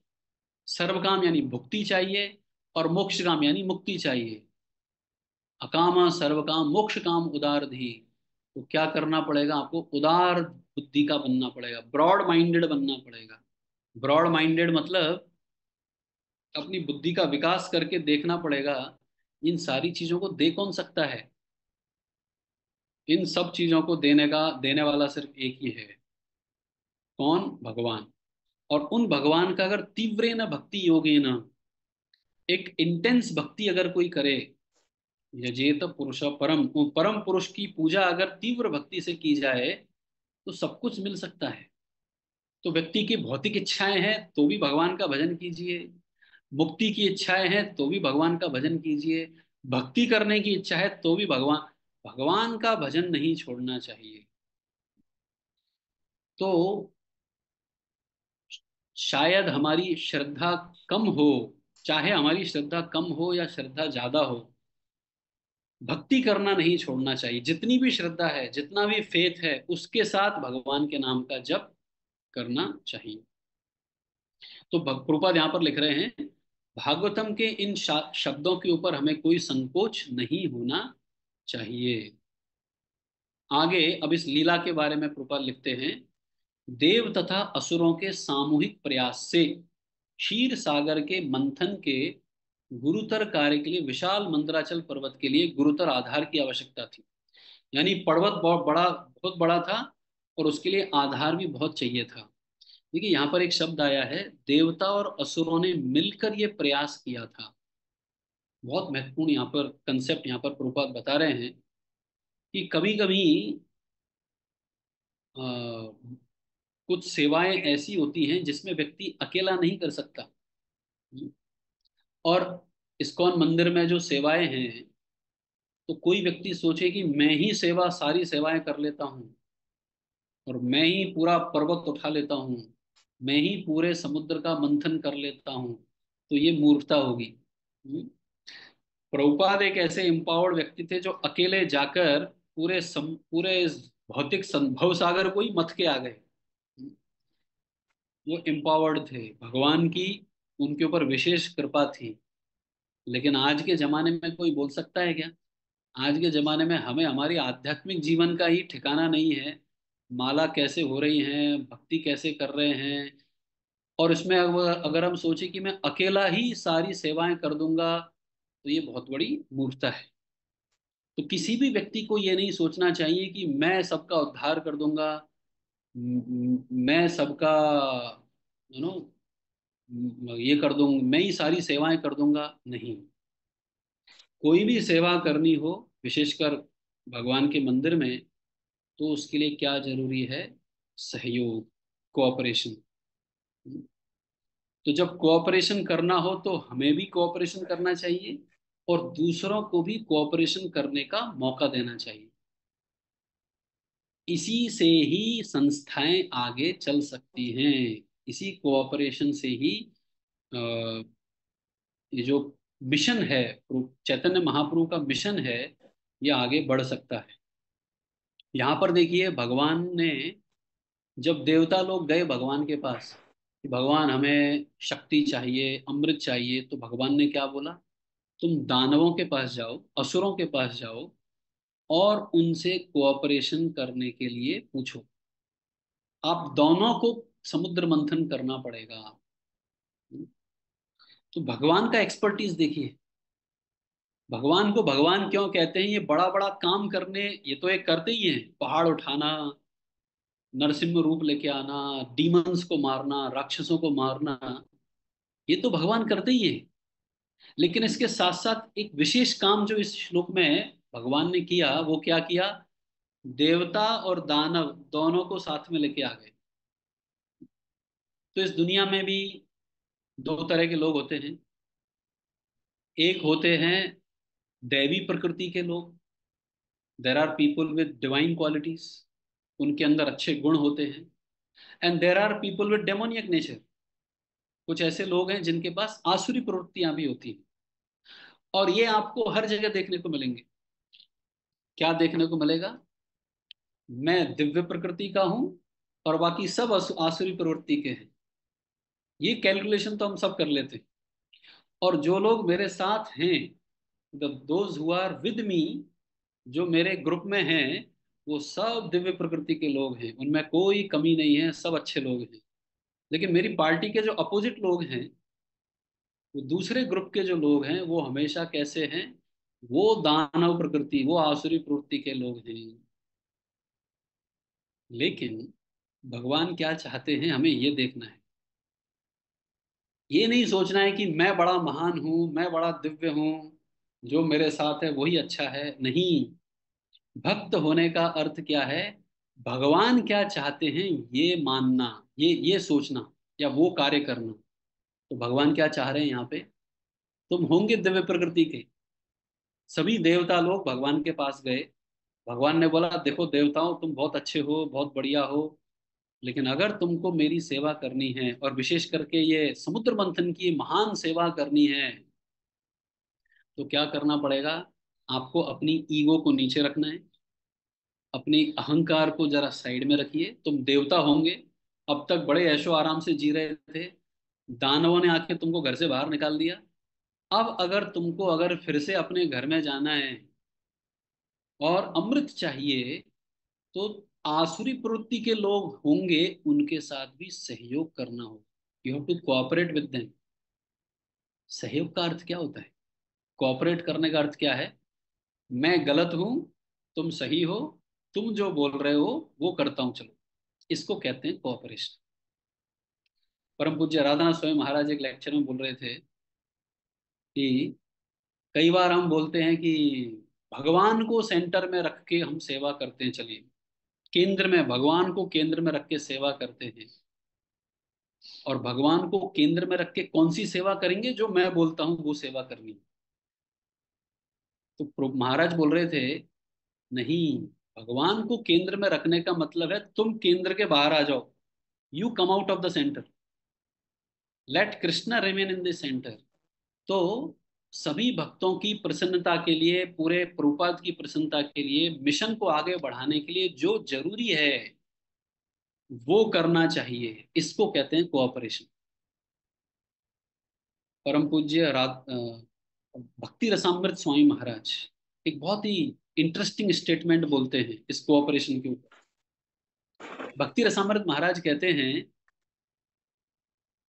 सर्व काम यानी भुक्ति चाहिए, और मोक्ष काम यानी मुक्ति चाहिए। अकाम सर्व काम मोक्ष काम उदार धी। तो क्या करना पड़ेगा आपको, उदार बुद्धि का बनना पड़ेगा, ब्रॉड माइंडेड बनना पड़ेगा। ब्रॉड माइंडेड मतलब अपनी बुद्धि का विकास करके देखना पड़ेगा, इन सारी चीजों को दे कौन सकता है। इन सब चीजों को देने वाला सिर्फ एक ही है। कौन, भगवान। और उन भगवान का अगर तीव्र न भक्ति योगे न, एक इंटेंस भक्ति अगर कोई करे, यजेत पुरुष परम, परम पुरुष की पूजा अगर तीव्र भक्ति से की जाए तो सब कुछ मिल सकता है। तो व्यक्ति की भौतिक इच्छाएं हैं तो भी भगवान का भजन कीजिए, मुक्ति की इच्छाएं हैं तो भी भगवान का भजन कीजिए, भक्ति करने की इच्छा है तो भी भगवान भगवान का भजन नहीं छोड़ना चाहिए। तो शायद हमारी श्रद्धा कम हो, चाहे हमारी श्रद्धा कम हो या श्रद्धा ज्यादा हो, भक्ति करना नहीं छोड़ना चाहिए। जितनी भी श्रद्धा है, जितना भी फेथ है, उसके साथ भगवान के नाम का जप करना चाहिए। तो प्रभुपाद यहाँ पर लिख रहे हैं, भागवतम के इन शब्दों के ऊपर हमें कोई संकोच नहीं होना चाहिए। आगे अब इस लीला के बारे में प्रभुपाद लिखते हैं, देव तथा असुरों के सामूहिक प्रयास से क्षीर सागर के मंथन के गुरुतर कार्य के लिए विशाल मंदराचल पर्वत के लिए गुरुतर आधार की आवश्यकता थी। यानी पर्वत बहुत बड़ा था, और उसके लिए आधार भी बहुत चाहिए था। देखिए, यहाँ पर एक शब्द आया है, देवता और असुरों ने मिलकर ये प्रयास किया था। बहुत महत्वपूर्ण यहाँ पर कंसेप्ट यहाँ पर प्रभुपाद बता रहे हैं कि कभी कभी कुछ सेवाएं ऐसी होती हैं जिसमें व्यक्ति अकेला नहीं कर सकता। और इस्कॉन मंदिर में जो सेवाएं हैं, तो कोई व्यक्ति सोचे कि मैं ही सारी सेवाएं कर लेता हूँ, और मैं ही पूरा पर्वत उठा लेता हूँ, मैं ही पूरे समुद्र का मंथन कर लेता हूँ, तो ये मूर्खता होगी। हम्म। प्रभुपाद एक ऐसे एम्पावर्ड व्यक्ति थे जो अकेले जाकर पूरे भौतिक भव सागर को ही मथ के आ गए। वो एम्पावर्ड थे, भगवान की उनके ऊपर विशेष कृपा थी। लेकिन आज के जमाने में कोई बोल सकता है क्या? आज के जमाने में हमें हमारी आध्यात्मिक जीवन का ही ठिकाना नहीं है, माला कैसे हो रही है, भक्ति कैसे कर रहे हैं, और इसमें अगर हम सोचे कि मैं अकेला ही सारी सेवाएं कर दूंगा, तो ये बहुत बड़ी मूर्खता है। तो किसी भी व्यक्ति को ये नहीं सोचना चाहिए कि मैं सबका उद्धार कर दूंगा, मैं सबका यू नो ये कर दूंगा, मैं ही सारी सेवाएं कर दूंगा। नहीं, कोई भी सेवा करनी हो, विशेषकर भगवान के मंदिर में, तो उसके लिए क्या जरूरी है, सहयोग, कोऑपरेशन। तो जब कोऑपरेशन करना हो तो हमें भी कोऑपरेशन करना चाहिए, और दूसरों को भी कोऑपरेशन करने का मौका देना चाहिए। इसी से ही संस्थाएं आगे चल सकती हैं। इसी कोऑपरेशन से ही अ, ये जो मिशन है, चैतन्य महाप्रभु का मिशन है, ये आगे बढ़ सकता है। यहाँ पर देखिए, भगवान ने, जब देवता लोग गए भगवान के पास कि भगवान हमें शक्ति चाहिए, अमृत चाहिए, तो भगवान ने क्या बोला, तुम दानवों के पास जाओ, असुरों के पास जाओ और उनसे कोऑपरेशन करने के लिए पूछो। आप दोनों को समुद्र मंथन करना पड़ेगा। तो भगवान का एक्सपर्टीज देखिए। भगवान को भगवान क्यों कहते हैं? ये बड़ा बड़ा काम करने, ये तो एक करते ही हैं, पहाड़ उठाना, नरसिंह रूप लेके आना, डीमंस को मारना, राक्षसों को मारना, ये तो भगवान करते ही है। लेकिन इसके साथ साथ एक विशेष काम जो इस श्लोक में भगवान ने किया, वो क्या किया? देवता और दानव दोनों को साथ में लेके आ गए। तो इस दुनिया में भी दो तरह के लोग होते हैं। एक होते हैं दैवी प्रकृति के लोग, there are people with divine qualities, उनके अंदर अच्छे गुण होते हैं। And there are people with demoniac nature, कुछ ऐसे लोग हैं जिनके पास आसुरी प्रवृत्तियां भी होती हैं। और ये आपको हर जगह देखने को मिलेंगे। क्या देखने को मिलेगा? मैं दिव्य प्रकृति का हूं और बाकी सब आसुरी प्रवृत्ति के हैं। ये कैलकुलेशन तो हम सब कर लेते हैं। और जो लोग मेरे साथ हैं, those who are with me, जो मेरे ग्रुप में हैं, वो सब दिव्य प्रकृति के लोग हैं, उनमें कोई कमी नहीं है, सब अच्छे लोग हैं। लेकिन मेरी पार्टी के जो अपोजिट लोग हैं, वो दूसरे ग्रुप के जो लोग हैं, वो हमेशा कैसे हैं? वो दानव प्रकृति, वो आसुरी प्रवृत्ति के लोग हैं। लेकिन भगवान क्या चाहते हैं, हमें ये देखना है। ये नहीं सोचना है कि मैं बड़ा महान हूं, मैं बड़ा दिव्य हूं, जो मेरे साथ है वही अच्छा है। नहीं, भक्त होने का अर्थ क्या है? भगवान क्या चाहते हैं ये मानना, ये सोचना या वो कार्य करना। तो भगवान क्या चाह रहे हैं यहाँ पे? तुम होंगे दिव्य प्रकृति के। सभी देवता लोग भगवान के पास गए। भगवान ने बोला, देखो देवताओं, तुम बहुत अच्छे हो, बहुत बढ़िया हो, लेकिन अगर तुमको मेरी सेवा करनी है और विशेष करके ये समुद्र मंथन की महान सेवा करनी है, तो क्या करना पड़ेगा? आपको अपनी ईगो को नीचे रखना है, अपनी अहंकार को जरा साइड में रखिए। तुम देवता होंगे, अब तक बड़े ऐशो आराम से जी रहे थे, दानवों ने आके तुमको घर से बाहर निकाल दिया। अब अगर तुमको अगर फिर से अपने घर में जाना है और अमृत चाहिए, तो आसुरी प्रवृत्ति के लोग होंगे, उनके साथ भी सहयोग करना होगा। You have to cooperate with them. सहयोग का अर्थ क्या होता है? कोऑपरेट करने का अर्थ क्या है? मैं गलत हूं, तुम सही हो, तुम जो बोल रहे हो वो करता हूं, चलो। इसको कहते हैं कोऑपरेशन। परम पूज्य राधा स्वयं महाराज एक लेक्चर में बोल रहे थे कि कई बार हम बोलते हैं कि भगवान को सेंटर में रख के हम सेवा करते हैं, चलिए केंद्र में, भगवान को केंद्र में रख के सेवा करते हैं। और भगवान को केंद्र में रख के कौन सी सेवा करेंगे? जो मैं बोलता हूं वो सेवा करनी है। तो महाराज बोल रहे थे, नहीं, भगवान को केंद्र में रखने का मतलब है तुम केंद्र के बाहर आ जाओ। You come out of the center, let Krishna remain in the center. तो सभी भक्तों की प्रसन्नता के लिए, पूरे प्रभुपाद की प्रसन्नता के लिए, मिशन को आगे बढ़ाने के लिए जो जरूरी है वो करना चाहिए। इसको कहते हैं कोऑपरेशन। परम पूज्य भक्ति रसामृत स्वामी महाराज एक बहुत ही इंटरेस्टिंग स्टेटमेंट बोलते हैं इस कोऑपरेशन के ऊपर। भक्ति रसामृत महाराज कहते हैं,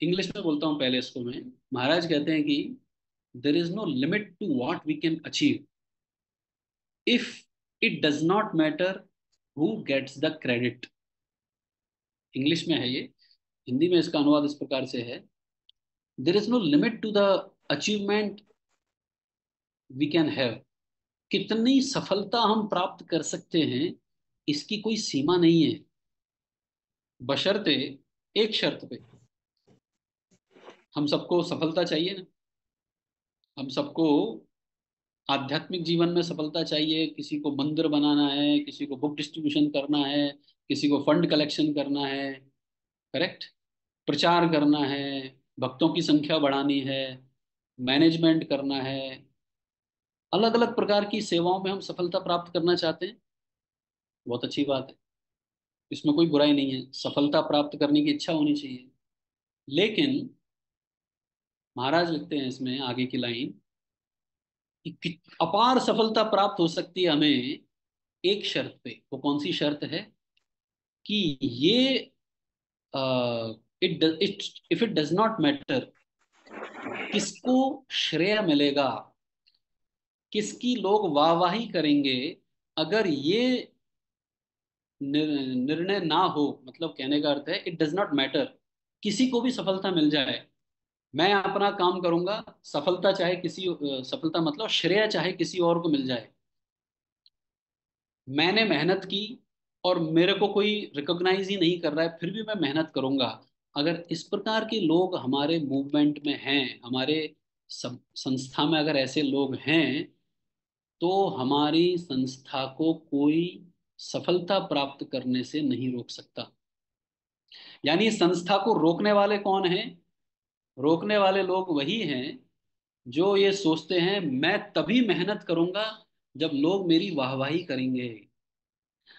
इंग्लिश में बोलता हूं पहले इसको मैं। महाराज कहते हैं कि there is no limit to what we can achieve if it does not matter who gets the credit. English में है ये, हिंदी में इसका अनुवाद इस प्रकार से है, there is no limit to the achievement we can have. कितनी सफलता हम प्राप्त कर सकते हैं, इसकी कोई सीमा नहीं है, बशर्ते एक शर्त पे। हम सबको सफलता चाहिए ना, हम सबको आध्यात्मिक जीवन में सफलता चाहिए। किसी को मंदिर बनाना है, किसी को बुक डिस्ट्रीब्यूशन करना है, किसी को फंड कलेक्शन करना है, करेक्ट, प्रचार करना है, भक्तों की संख्या बढ़ानी है, मैनेजमेंट करना है, अलग अलग प्रकार की सेवाओं में हम सफलता प्राप्त करना चाहते हैं। बहुत अच्छी बात है, इसमें कोई बुराई नहीं है, सफलता प्राप्त करने की इच्छा होनी चाहिए। लेकिन महाराज लिखते हैं इसमें आगे की लाइन, अपार सफलता प्राप्त हो सकती है हमें एक शर्त पे। वो कौन सी शर्त है? कि ये it if it does not matter किसको श्रेय मिलेगा, किसकी लोग वाहवाही करेंगे, अगर ये निर्णय ना हो, मतलब कहने का अर्थ है इट डज नॉट मैटर, किसी को भी सफलता मिल जाए, मैं अपना काम करूंगा, सफलता चाहे किसी सफलता मतलब श्रेय चाहे किसी और को मिल जाए, मैंने मेहनत की और मेरे को कोई रिकॉग्नाइज ही नहीं कर रहा है फिर भी मैं मेहनत करूंगा। अगर इस प्रकार के लोग हमारे मूवमेंट में हैं, हमारे सब संस्था में अगर ऐसे लोग हैं, तो हमारी संस्था को कोई सफलता प्राप्त करने से नहीं रोक सकता। यानी संस्था को रोकने वाले कौन हैं? रोकने वाले लोग वही हैं जो ये सोचते हैं मैं तभी मेहनत करूंगा जब लोग मेरी वाहवाही करेंगे,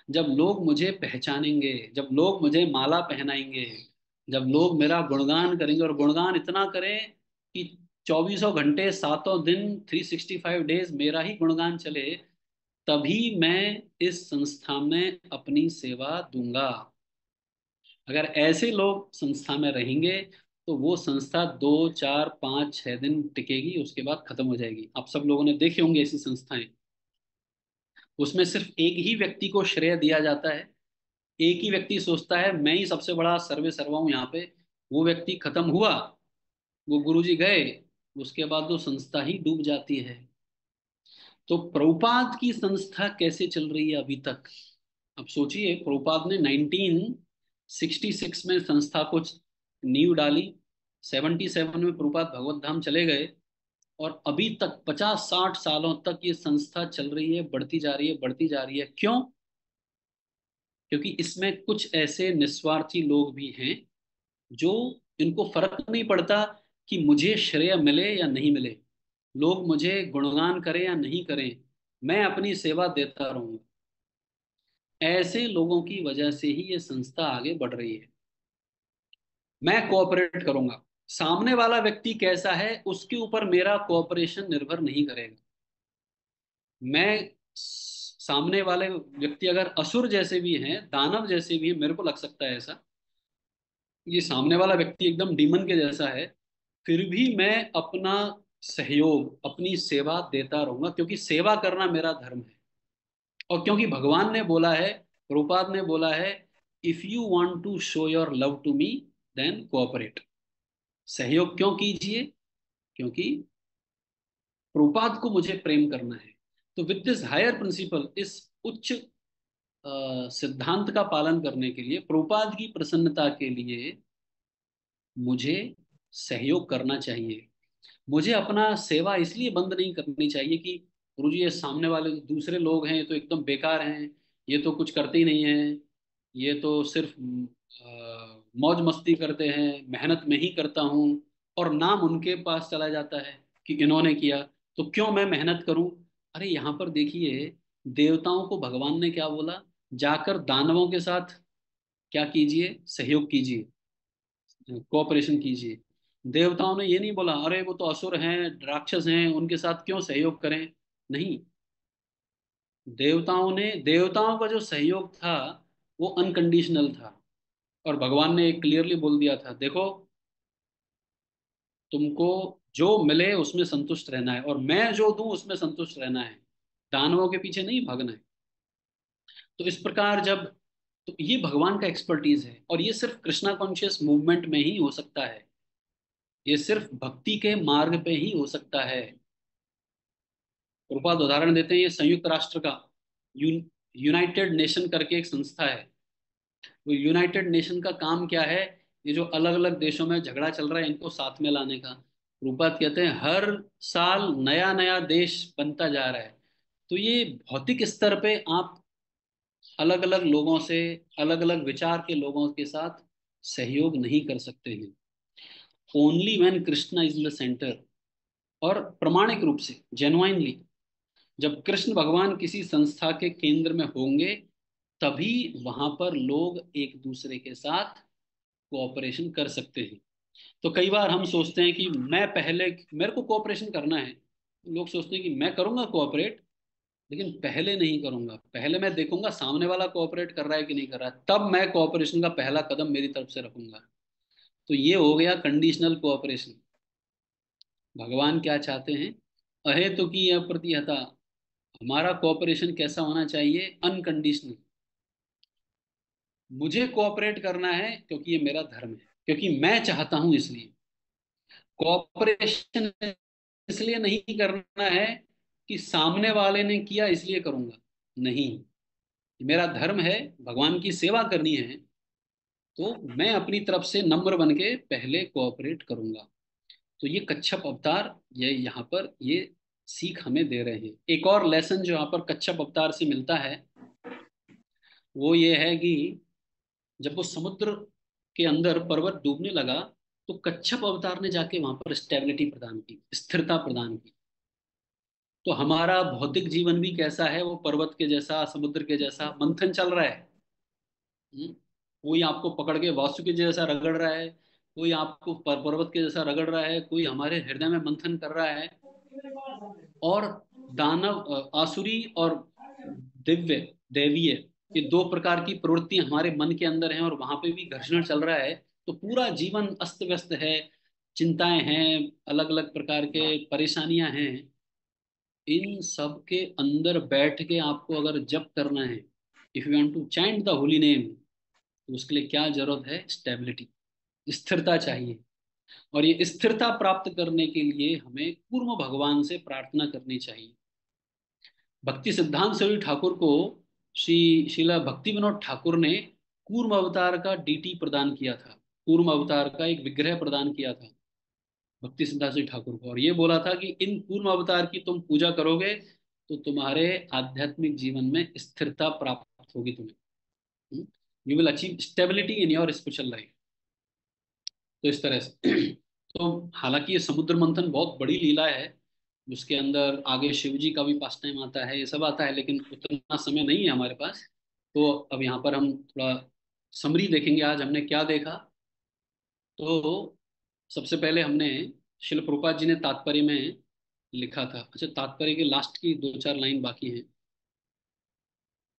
जब लोग मुझे पहचानेंगे, जब लोग मुझे माला पहनाएंगे, जब लोग मेरा गुणगान करेंगे, और गुणगान इतना करें कि चौबीसों घंटे सातों दिन 365 डेज मेरा ही गुणगान चले, तभी मैं इस संस्था में अपनी सेवा दूंगा। अगर ऐसे लोग संस्था में रहेंगे तो वो संस्था 2 4 5 6 दिन टिकेगी, उसके बाद खत्म हो जाएगी। आप सब लोगों ने देखे होंगे ऐसी संस्थाएं, उसमें सिर्फ एक ही व्यक्ति को श्रेय दिया जाता है, एक ही व्यक्ति सोचता है मैं ही सबसे बड़ा सर्वे सर्वा हूं यहाँ पे, वो व्यक्ति खत्म हुआ, वो गुरुजी गए, उसके बाद वो संस्था ही डूब जाती है। तो प्रभुपाद की संस्था कैसे चल रही है अभी तक? अब सोचिए, प्रभुपाद ने 1966 में संस्था को नींव डाली, 77 में प्रभुपाद भगवत धाम चले गए, और अभी तक 50 60 सालों तक ये संस्था चल रही है, बढ़ती जा रही है, बढ़ती जा रही है। क्यों? क्योंकि इसमें कुछ ऐसे निस्वार्थी लोग भी हैं जो, इनको फर्क नहीं पड़ता कि मुझे श्रेय मिले या नहीं मिले, लोग मुझे गुणगान करें या नहीं करें, मैं अपनी सेवा देता रहूंगा। ऐसे लोगों की वजह से ही ये संस्था आगे बढ़ रही है। मैं कोऑपरेट करूंगा, सामने वाला व्यक्ति कैसा है उसके ऊपर मेरा कोऑपरेशन निर्भर नहीं करेगा। मैं सामने वाले व्यक्ति अगर असुर जैसे भी हैं, दानव जैसे भी हैं, मेरे को लग सकता है ऐसा, ये सामने वाला व्यक्ति एकदम डीमन के जैसा है, फिर भी मैं अपना सहयोग, अपनी सेवा देता रहूंगा, क्योंकि सेवा करना मेरा धर्म है। और क्योंकि भगवान ने बोला है, प्रभुपाद ने बोला है, if you want to show your love to me then cooperate. सहयोग क्यों कीजिए? क्योंकि प्रभुपाद को मुझे प्रेम करना है। तो विद दिस हायर प्रिंसिपल, इस उच्च सिद्धांत का पालन करने के लिए, प्रभुपाद की प्रसन्नता के लिए मुझे सहयोग करना चाहिए। मुझे अपना सेवा इसलिए बंद नहीं करनी चाहिए कि गुरुजी ये सामने वाले दूसरे लोग हैं तो एकदम बेकार हैं, ये तो कुछ करते ही नहीं हैं, ये तो सिर्फ मौज मस्ती करते हैं, मेहनत में ही करता हूँ, और नाम उनके पास चला जाता है कि इन्होंने किया, तो क्यों मैं मेहनत करूं? अरे यहाँ पर देखिए, देवताओं को भगवान ने क्या बोला? जाकर दानवों के साथ क्या कीजिए? सहयोग कीजिए, कोऑपरेशन कीजिए। देवताओं ने ये नहीं बोला अरे वो तो असुर हैं, राक्षस हैं, उनके साथ क्यों सहयोग करें। नहीं, देवताओं का जो सहयोग था वो अनकंडीशनल था, और भगवान ने क्लियरली बोल दिया था देखो, तुमको जो मिले उसमें संतुष्ट रहना है, और मैं जो दूं उसमें संतुष्ट रहना है, दानवों के पीछे नहीं भागना है। तो इस प्रकार जब, तो ये भगवान का एक्सपर्टीज है, और ये सिर्फ कृष्णा कॉन्शियस मूवमेंट में ही हो सकता है, ये सिर्फ भक्ति के मार्ग पे ही हो सकता है। प्रभुपाद उदाहरण देते हैं, ये संयुक्त राष्ट्र का यूनाइटेड नेशन करके एक संस्था है। वो यूनाइटेड नेशन का काम क्या है? ये जो अलग अलग देशों में झगड़ा चल रहा है इनको साथ में लाने का। प्रभुपाद कहते हैं हर साल नया नया देश बनता जा रहा है। तो ये भौतिक स्तर पे आप अलग अलग लोगों से, अलग अलग विचार के लोगों के साथ सहयोग नहीं कर सकते हैं। Only when Krishna is the centre, और प्रमाणिक रूप से, जेन्युइनली, जब कृष्ण भगवान किसी संस्था के केंद्र में होंगे, तभी वहां पर लोग एक दूसरे के साथ कोऑपरेशन कर सकते हैं। तो कई बार हम सोचते हैं कि मैं पहले, मेरे को कोऑपरेशन करना है, लोग सोचते हैं कि मैं करूंगा कोऑपरेट, लेकिन पहले नहीं करूंगा, पहले मैं देखूंगा सामने वाला कोऑपरेट कर रहा है कि नहीं कर रहा है, तब मैं कोऑपरेशन का पहला कदम मेरी तरफ से रखूंगा। तो ये हो गया कंडीशनल कोऑपरेशन। भगवान क्या चाहते हैं? अहेतु की अप्रतिहता। हमारा कोऑपरेशन कैसा होना चाहिए? अनकंडीशनल। मुझे कोऑपरेट करना है क्योंकि ये मेरा धर्म है, क्योंकि मैं चाहता हूं इसलिए। कोऑपरेशन इसलिए नहीं करना है कि सामने वाले ने किया इसलिए करूंगा। नहीं, मेरा धर्म है, भगवान की सेवा करनी है, तो मैं अपनी तरफ से नम्र बन के पहले कोऑपरेट करूंगा। तो ये कच्छप अवतार, ये यहाँ पर ये सीख हमें दे रहे हैं। एक और लेसन जो यहाँ पर कच्छप अवतार से मिलता है वो ये है कि जब वो समुद्र के अंदर पर्वत डूबने लगा, तो कच्छप अवतार ने जाके वहां पर स्टेबिलिटी प्रदान की, स्थिरता प्रदान की। तो हमारा भौतिक जीवन भी कैसा है? वो पर्वत के जैसा, समुद्र के जैसा मंथन चल रहा है। कोई आपको पकड़ के वासुकी जैसा रगड़ रहा है, कोई आपको पर्वत के जैसा रगड़ रहा है, कोई हमारे हृदय में मंथन कर रहा है। और दानव, आसुरी और दिव्य, दैवीय, ये दो प्रकार की प्रवृत्ति हमारे मन के अंदर हैं, और वहां पे भी घर्षण चल रहा है। तो पूरा जीवन अस्त व्यस्त है, चिंताएं हैं, अलग अलग प्रकार के परेशानियां हैं। इन सब के अंदर बैठ के आपको अगर जप करना है, if you want to chant the holy name, तो उसके लिए क्या जरूरत है? स्टेबिलिटी, स्थिरता चाहिए। और ये स्थिरता प्राप्त करने के लिए हमें कूर्म भगवान से प्रार्थना करनी चाहिए। भक्ति सिद्धांत सरस्वती ठाकुर को श्री शिला भक्ति विनोद ठाकुर ने कूर्म अवतार का डीटी प्रदान किया था, कूर्म अवतार का एक विग्रह प्रदान किया था भक्ति सिद्धांत सरस्वती ठाकुर को, और ये बोला था कि इन कूर्म अवतार की तुम पूजा करोगे तो तुम्हारे आध्यात्मिक जीवन में स्थिरता प्राप्त होगी तुम्हें। You will achieve stability in your spiritual life. तो इस तरह से तो हालांकि ये समुद्र मंथन बहुत बड़ी लीला है, उसके अंदर आगे शिव जी का भी पास टाइम आता है, ये सब आता है, लेकिन उतना समय नहीं है हमारे पास। तो अब यहाँ पर हम थोड़ा समरी देखेंगे। आज हमने क्या देखा? तो सबसे पहले हमने शिल प्रभुपाद जी ने तात्पर्य में लिखा था। अच्छा, तात्पर्य के लास्ट की दो चार लाइन बाकी हैं,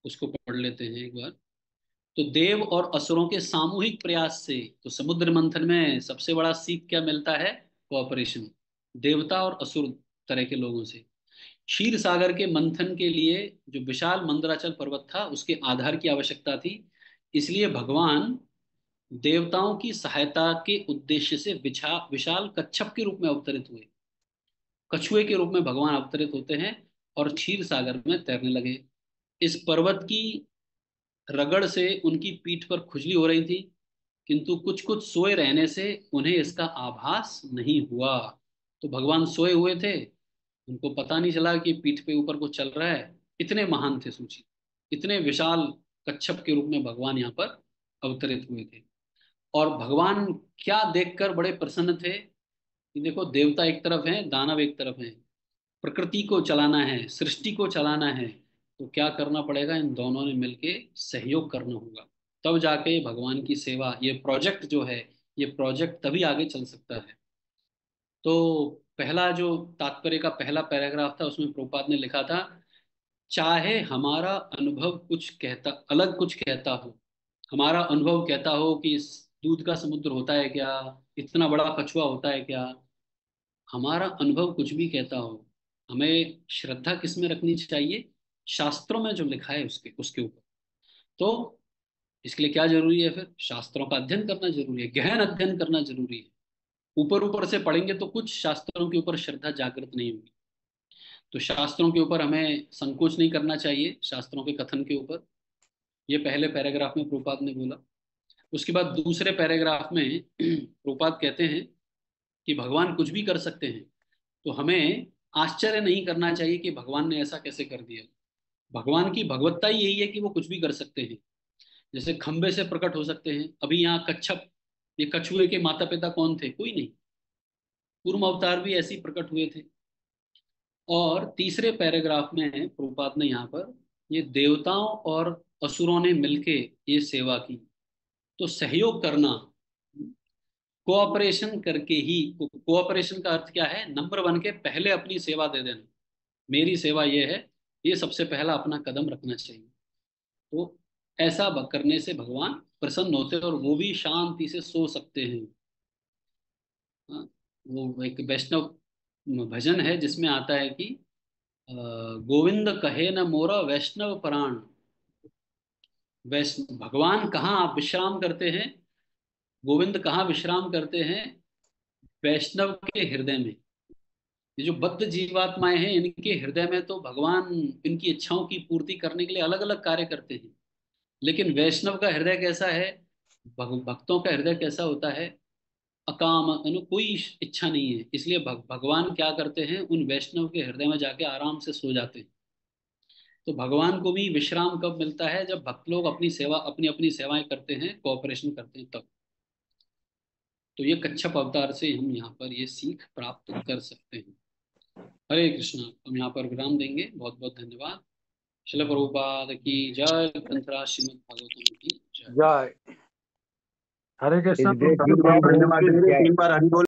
उसको पढ़ लेते हैं एक बार। तो देव और असुरों के सामूहिक प्रयास से, तो समुद्र मंथन में सबसे बड़ा सीख क्या मिलता है? कोऑपरेशन, देवता और असुर तरह के लोगों से। क्षीर सागर के मंथन के लिए जो विशाल मंदराचल पर्वत था, उसके आधार की आवश्यकता थी। इसलिए भगवान देवताओं की सहायता के उद्देश्य से विशाल कच्छप के रूप में अवतरित हुए। कछुए के रूप में भगवान अवतरित होते हैं और क्षीर सागर में तैरने लगे। इस पर्वत की रगड़ से उनकी पीठ पर खुजली हो रही थी, किंतु कुछ कुछ सोए रहने से उन्हें इसका आभास नहीं हुआ। तो भगवान सोए हुए थे, उनको पता नहीं चला कि पीठ पे ऊपर कुछ चल रहा है। इतने महान थे सूची, इतने विशाल कच्छप के रूप में भगवान यहाँ पर अवतरित हुए थे। और भगवान क्या देखकर बड़े प्रसन्न थे कि देखो, देवता एक तरफ हैं, दानव एक तरफ हैं, प्रकृति को चलाना है, सृष्टि को चलाना है, तो क्या करना पड़ेगा? इन दोनों ने मिलके सहयोग करना होगा, तब जाके भगवान की सेवा, ये प्रोजेक्ट जो है, ये प्रोजेक्ट तभी आगे चल सकता है। तो पहला जो तात्पर्य का पहला पैराग्राफ था, उसमें प्रभुपाद ने लिखा था, चाहे हमारा अनुभव कुछ कहता, अलग कुछ कहता हो, हमारा अनुभव कहता हो कि इस दूध का समुद्र होता है क्या, इतना बड़ा कछुआ होता है क्या, हमारा अनुभव कुछ भी कहता हो, हमें श्रद्धा किस में रखनी चाहिए? शास्त्रों में जो लिखा है उसके उसके ऊपर। तो इसके लिए क्या जरूरी है? फिर शास्त्रों का अध्ययन करना जरूरी है, गहन अध्ययन करना जरूरी है। ऊपर ऊपर से पढ़ेंगे तो कुछ शास्त्रों के ऊपर श्रद्धा जागृत नहीं होगी। तो शास्त्रों के ऊपर हमें संकोच नहीं करना चाहिए, शास्त्रों के कथन के ऊपर। ये पहले पैराग्राफ में प्रभुपाद ने बोला। उसके बाद दूसरे पैराग्राफ में प्रभुपाद कहते हैं कि भगवान कुछ भी कर सकते हैं, तो हमें आश्चर्य नहीं करना चाहिए कि भगवान ने ऐसा कैसे कर दिया। भगवान की भगवत्ता ही यही है कि वो कुछ भी कर सकते हैं। जैसे खंबे से प्रकट हो सकते हैं, अभी यहाँ कच्छप, ये कछुए के माता पिता कौन थे? कोई नहीं। कूर्म अवतार भी ऐसे ही प्रकट हुए थे। और तीसरे पैराग्राफ में प्रभुपाद ने यहाँ पर, ये देवताओं और असुरों ने मिलके ये सेवा की, तो सहयोग करना, कोऑपरेशन करके ही, कोऑपरेशन का अर्थ क्या है, नंबर 1 के पहले अपनी सेवा दे देना, मेरी सेवा ये है, ये सबसे पहला अपना कदम रखना चाहिए। तो ऐसा करने से भगवान प्रसन्न होते हैं और वो भी शांति से सो सकते हैं। हाँ, वो एक वैष्णव भजन है जिसमें आता है कि गोविंद कहे न मोरा वैष्णव प्राण। वैष्णव भगवान कहाँ विश्राम करते हैं, गोविंद कहाँ विश्राम करते हैं, वैष्णव के हृदय में। ये जो बद्ध जीवात्माएं हैं, इनके हृदय में तो भगवान इनकी इच्छाओं की पूर्ति करने के लिए अलग अलग कार्य करते हैं। लेकिन वैष्णव का हृदय कैसा है, भक्तों का हृदय कैसा होता है, अकाम, कोई इच्छा नहीं है। इसलिए भगवान क्या करते हैं, उन वैष्णव के हृदय में जाके आराम से सो जाते हैं। तो भगवान को भी विश्राम कब मिलता है, जब भक्त लोग अपनी सेवा, अपनी अपनी सेवाएं करते हैं, कोऑपरेशन करते हैं, तब। तो ये कच्छप अवतार से हम यहाँ पर ये सीख प्राप्त कर सकते हैं। हरे कृष्णा। हम यहाँ पर विराम देंगे। बहुत बहुत धन्यवाद। शिल प्रभुपाद की जय। ग्रंथराज श्रीमद् भागवतम की जय। जय हरे कृष्ण। इस देश की धन्यवाद। 3 बार हरि बोल।